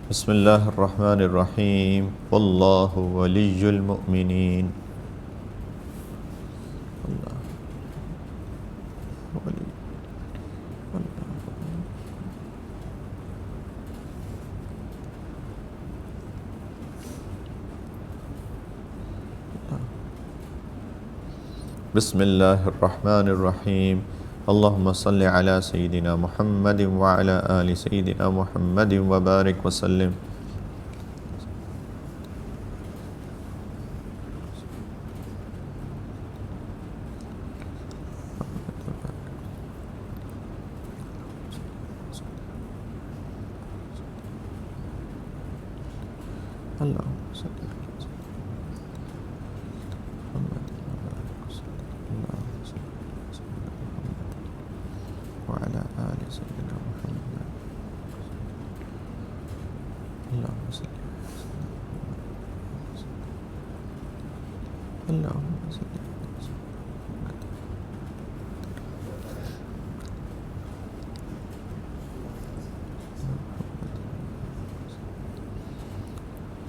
बिस्मिल्लाहिर्रहमानिर्रहीम। वल्लाहु वलियुल मुमिनीन। बिस्मिल्लाहिर्रहमानिर्रहीम। अल्लाहुम्मा सल्लि अला सय्यिदिना मुहम्मद व अला आलि सय्यिदिना मुहम्मद व बारिक वसल्लिम।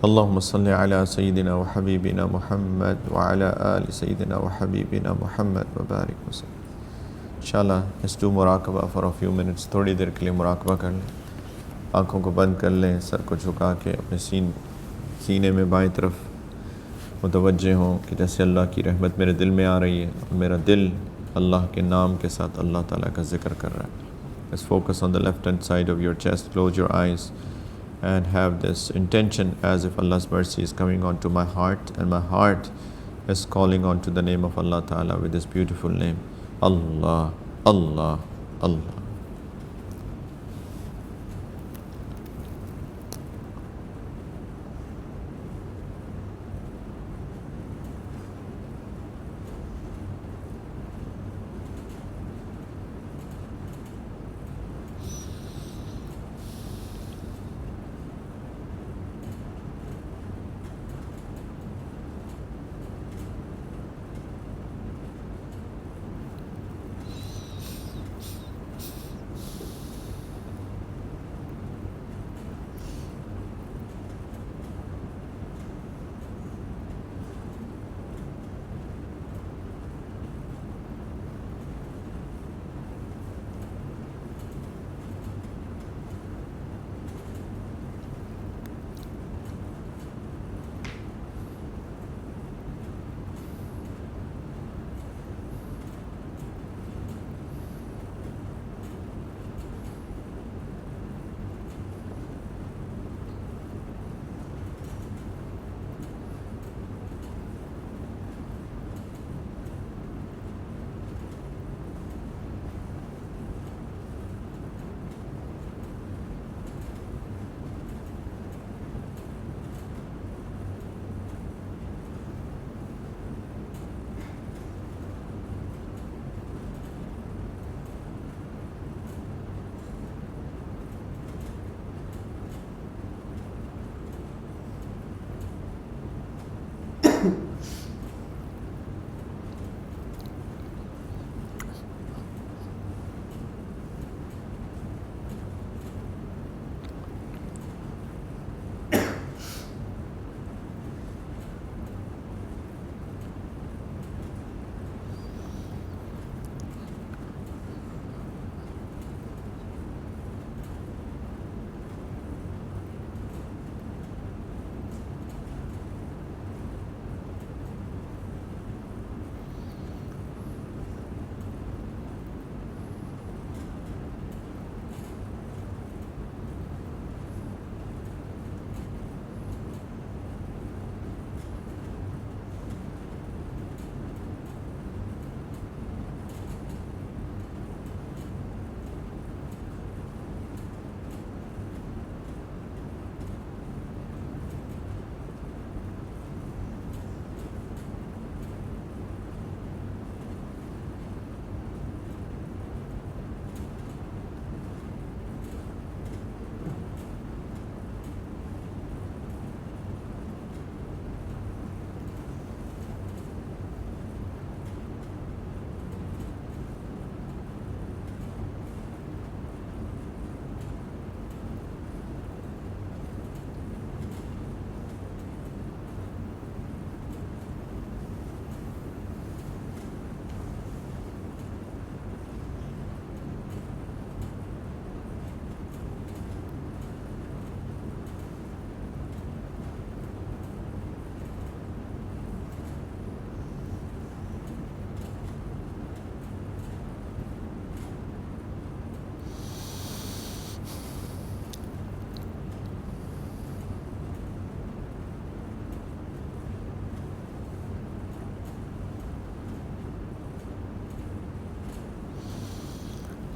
اللهم صل على سيدنا وحبيبنا محمد وعلى آل سيدنا وحبيبنا محمد وبارك وسلم. इंशाल्लाह let's do मुराकबा for a few minutes. थोड़ी देर के लिए मुराकबा कर लें, आँखों को बंद कर लें, सर को झुका के अपने सीने में बाएं तरफ मुतवज्जे हों कि जैसे अल्लाह की रहमत मेरे दिल में आ रही है और मेरा दिल अल्लाह के नाम के साथ अल्लाह ताला का ज़िक्र कर रहा है. Let's focus on the left hand side of your chest, close your eyes and have this intention as if Allah's mercy is coming onto my heart and my heart is calling onto the name of Allah Ta'ala with this beautiful name, Allah, Allah, Allah.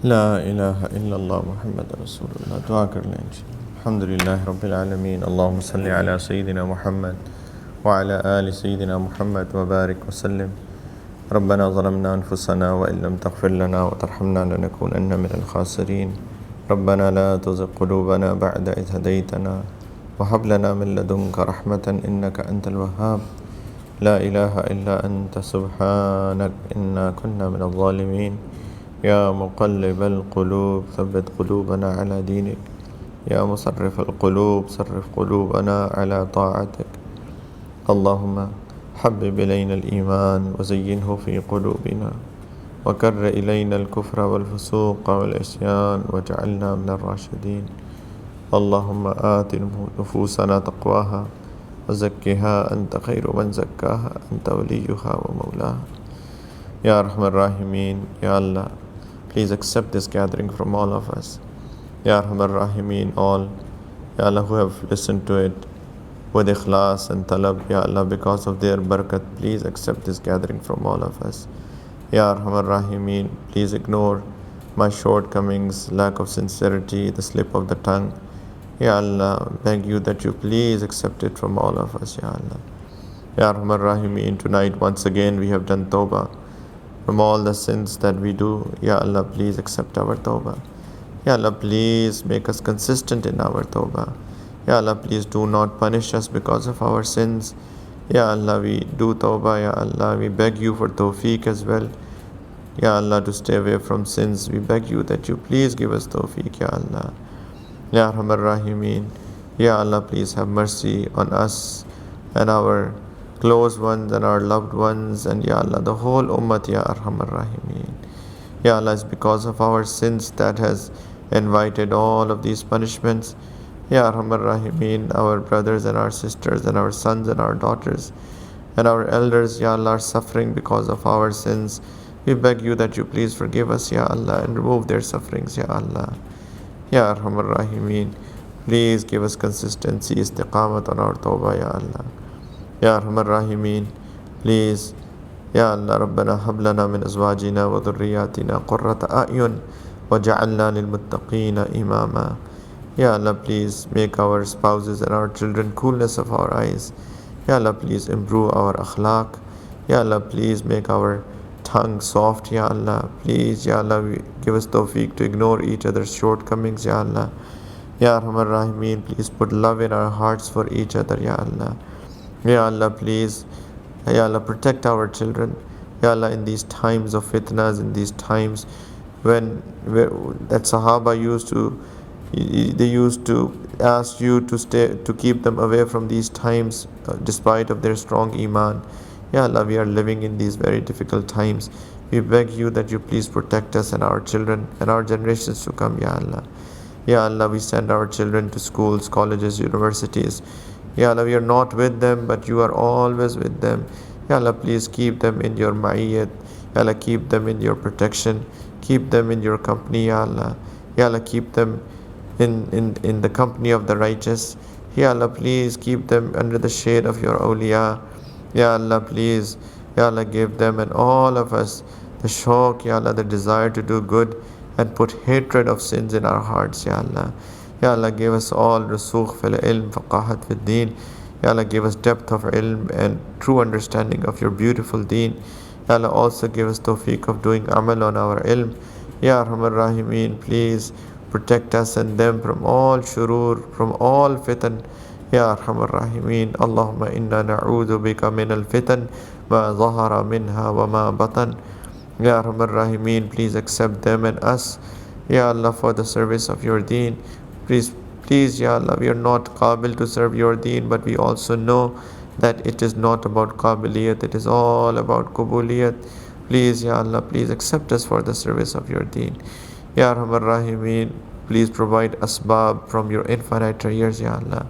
لا إله إلا الله محمد رسول الله. दुआ कर लें. अल्हम्दुलिल्लाह रब्बिल आलमीन. अल्लाहुम्मा सल्लि अला सय्यिदिना मुहम्मद व अला आलि सय्यिदिना मुहम्मद व बारिक व सल्लिम. रब्बना ज़लमना अनफुसना व इन लम तग़फिर लना व तरहमना लनकूनन्ना मिनल ख़ासिरीन. रब्बना ला तुज़िग़ क़ुलूबना बअद इज़ हदैतना व हब लना मिन लदुनका रहमतन इन्नका अंतल वह्हाब. ला इलाहा इल्ला अंता सुब्हानक इन्ना कुन्ना मिनज़ ज़ालिमीन. या मुक़ल्लिबल क़ुलूब सब्बित क़ुलूबना अला दीनिक. يا مصرف القلوب صرف قلوبنا على طاعتك. اللهم حبب إلينا الإيمان وزينه في قلوبنا وكر إلينا الكفر والفسوق والعصيان واجعلنا من الراشدين. اللهم آت نفوسنا تقواها وزكها أنت خير من زكاها أنت وليها ومولاها. Ya Rahman Rahimeen, Ya Allah, please accept this gathering from all of us. Ya Rahman Rahimeen, all, Ya Allah, who have listened to it with ikhlas and talab, Ya Allah, because of their barakat, please accept this gathering from all of us. Ya Rahman Rahimeen, please ignore my shortcomings, lack of sincerity, the slip of the tongue. Ya Allah, beg you that you please accept it from all of us, Ya Allah. Ya Rahman Rahimeen, tonight once again we have done tawba from all the sins that we do. Ya Allah, please accept our tawbah. Ya Allah, please make us consistent in our tawbah. Ya Allah, please do not punish us because of our sins. Ya Allah, we do tawbah. Ya Allah, we beg you for tawfiq as well. Ya Allah, to stay away from sins, we beg you that you please give us tawfiq, Ya Allah. Ya Rahman Rahimeen, Ya Allah, please have mercy on us and our close ones and our loved ones, and Ya Allah, the whole ummah, Ya Arhamar Rahimeen. Ya Allah, it's because of our sins that has invited all of these punishments. Ya Arhamar Rahimeen, our brothers and our sisters and our sons and our daughters and our elders, Ya Allah, are suffering because of our sins. We beg you that you please forgive us, Ya Allah, and remove their sufferings, Ya Allah. Ya Arhamar Rahimeen, please give us consistency, istiqamat on our tawbah, Ya Allah. Ya Arhamar Rahimeen, please, Ya Allah, Rabbana hablana min azwajina wa dhurriyatina qurrata a'yun waj'alna lil muttaqina imama. Ya Allah, please make our spouses and our children coolness of our eyes. Ya Allah, please improve our akhlaq. Ya Allah, please make our tongue soft. Ya Allah, please, Ya Allah, give us tawfiq to ignore each other's shortcomings. Ya Allah. Ya Arhamar Rahimeen, please put love in our hearts for each other. Ya Allah. Ya Allah, please, Ya Allah, protect our children. Ya Allah, in these times of fitnas, in these times when that Sahaba used to ask you to keep them away from these times despite of their strong iman. Ya Allah, we are living in these very difficult times. We beg you that you please protect us and our children and our generations to come, Ya Allah. Ya Allah, we send our children to schools, colleges, universities. Ya Allah, we are not with them, but you are always with them. Ya Allah, please keep them in your ma'iyyat. Ya Allah, keep them in your protection. Keep them in your company, Ya Allah. Ya Allah, keep them in the company of the righteous. Ya Allah, please keep them under the shade of your awliya. Ya Allah, please, Ya Allah, give them and all of us the shauq, Ya Allah, the desire to do good and put hatred of sins in our hearts, Ya Allah. Ya Allah, give us all rusukh fil ilm, faqahat fil deen. Ya Allah, give us depth of ilm and true understanding of your beautiful deen. Ya Allah, also give us tawfiq of doing amal on our ilm. Ya Arhamar Rahimeen, please protect us and them from all shurur, from all fitan. Ya Arhamar Rahimeen, Allahumma inna na'udhu bika min al-fitan ma zahara minha wa ma batan. Ya Arhamar Rahimeen, please accept them and us, Ya Allah, for the service of your deen. Please, Ya Allah, we are not qabil to serve your deen, but we also know that it is not about qabiliyat, it is all about qubuliyat. Please, Ya Allah, please accept us for the service of your deen. Ya Arhamar Rahimeen, please provide asbab from your infinite treasures, Ya Allah.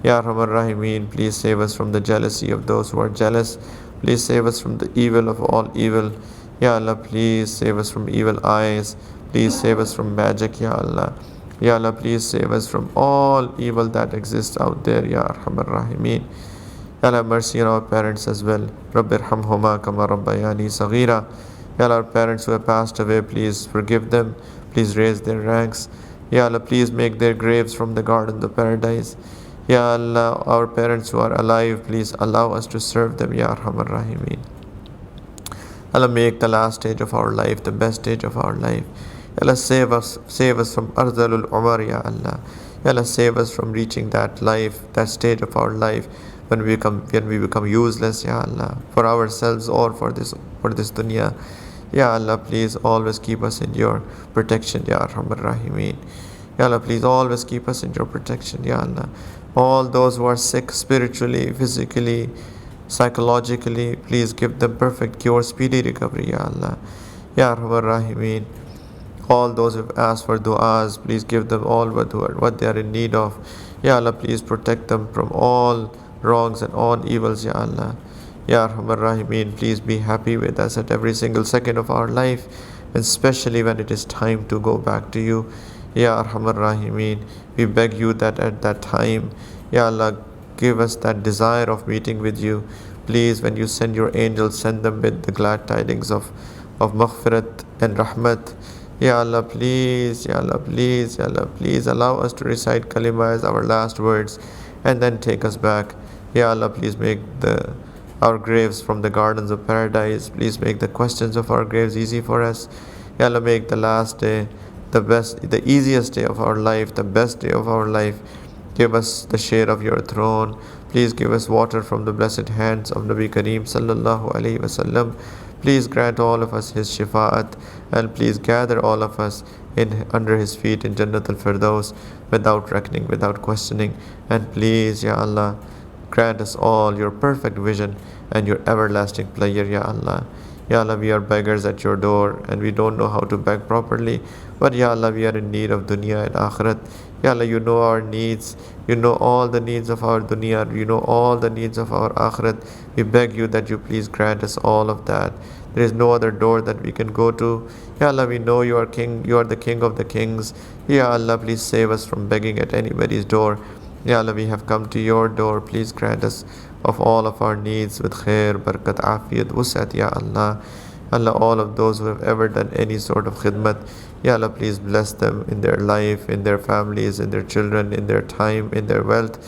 Ya Arhamar Rahimeen, please save us from the jealousy of those who are jealous. Please save us from the evil of all evil. Ya Allah, please save us from evil eyes. Please save us from magic, Ya Allah. Ya Allah, please save us from all evil that exists out there, Ya Arhamar Rahimeen. Ya Allah, have mercy on our parents as well. Rabbi irhamhuma kama rabbayani saghira. Ya Allah, our parents who have passed away, please forgive them. Please raise their ranks. Ya Allah, please make their graves from the garden of paradise. Ya Allah, our parents who are alive, please allow us to serve them, Ya Arhamar Rahimeen. Allah, make the last stage of our life the best stage of our life. Ya Allah, save us from Arzalul Umar, Ya Allah. Ya Allah, save us from reaching that life, that stage of our life when we become useless, Ya Allah, for ourselves or for this dunya. Ya Allah, please always keep us in your protection, Ya Arhamar Rahimeen. Ya Allah, please always keep us in your protection, Ya Allah. All those who are sick spiritually, physically, psychologically, please give them perfect cure, speedy recovery, Ya Allah. Ya Arhamar Rahimeen. All those who have asked for du'as, please give them all what they are in need of. Ya Allah, please protect them from all wrongs and all evils, Ya Allah. Ya Arhamar Rahimeen, please be happy with us at every single second of our life, and especially when it is time to go back to you. Ya Arhamar Rahimeen, we beg you that at that time, Ya Allah, give us that desire of meeting with you. Please, when you send your angels, send them with the glad tidings of maghfirat and rahmat. Ya Allah, please, Ya Allah, please, Ya Allah, please allow us to recite kalima as our last words and then take us back. Ya Allah, please make our graves from the gardens of paradise. Please make the questions of our graves easy for us. Ya Allah, make the last day the easiest day of our life, the best day of our life. Give us the share of your throne. Please give us water from the blessed hands of Nabi Kareem sallallahu alaihi wasallam. Please grant all of us his shifa'at, and please gather all of us under his feet in Jannat al-Firdaus without reckoning, without questioning. And please, Ya Allah, grant us all your perfect vision and your everlasting pleasure, Ya Allah. Ya Allah, we are beggars at your door and we don't know how to beg properly. But Ya Allah, we are in need of dunya and akhirat. Ya Allah, you know our needs. You know all the needs of our dunya. You know all the needs of our akhirat. We beg you that you please grant us all of that. There is no other door that we can go to. Ya Allah, we know you are king. You are the king of the kings. Ya Allah, please save us from begging at anybody's door. Ya Allah, we have come to your door. Please grant us of all of our needs with khair, barakat, afiyat, wusat, Ya Allah. Allah, all of those who have ever done any sort of khidmat, Ya Allah, please bless them in their life, in their families, in their children, in their time, in their wealth,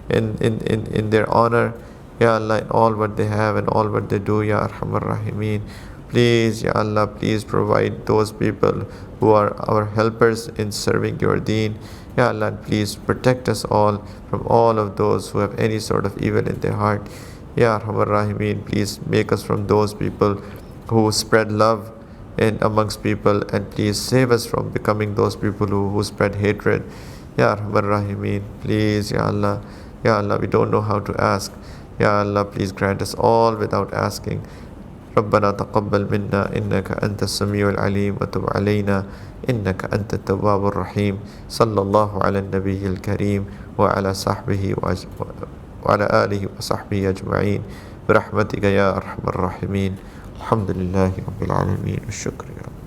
in their honor. Ya Allah, in all what they have and all what they do, Ya Arhamar Rahimeen. Please, Ya Allah, please provide those people who are our helpers in serving your deen. Ya Allah, please protect us all from all of those who have any sort of evil in their heart. Ya Arhamar Rahimeen, please make us from those people who spread love amongst people, and please save us from becoming those people who spread hatred. Ya Arhamar Rahimeen, please, Ya Allah. Ya Allah, we don't know how to ask. Ya Allah, please grant us all without asking. ربنا تقبل منا إنك أنت السميع العليم وتب علينا إنك أنت التواب الرحيم صلى الله على النبي الكريم وعلى وعلى آله وصحبه أجمعين برحمتك يا أرحم الراحمين الحمد لله رب العالمين والشكر يا رب.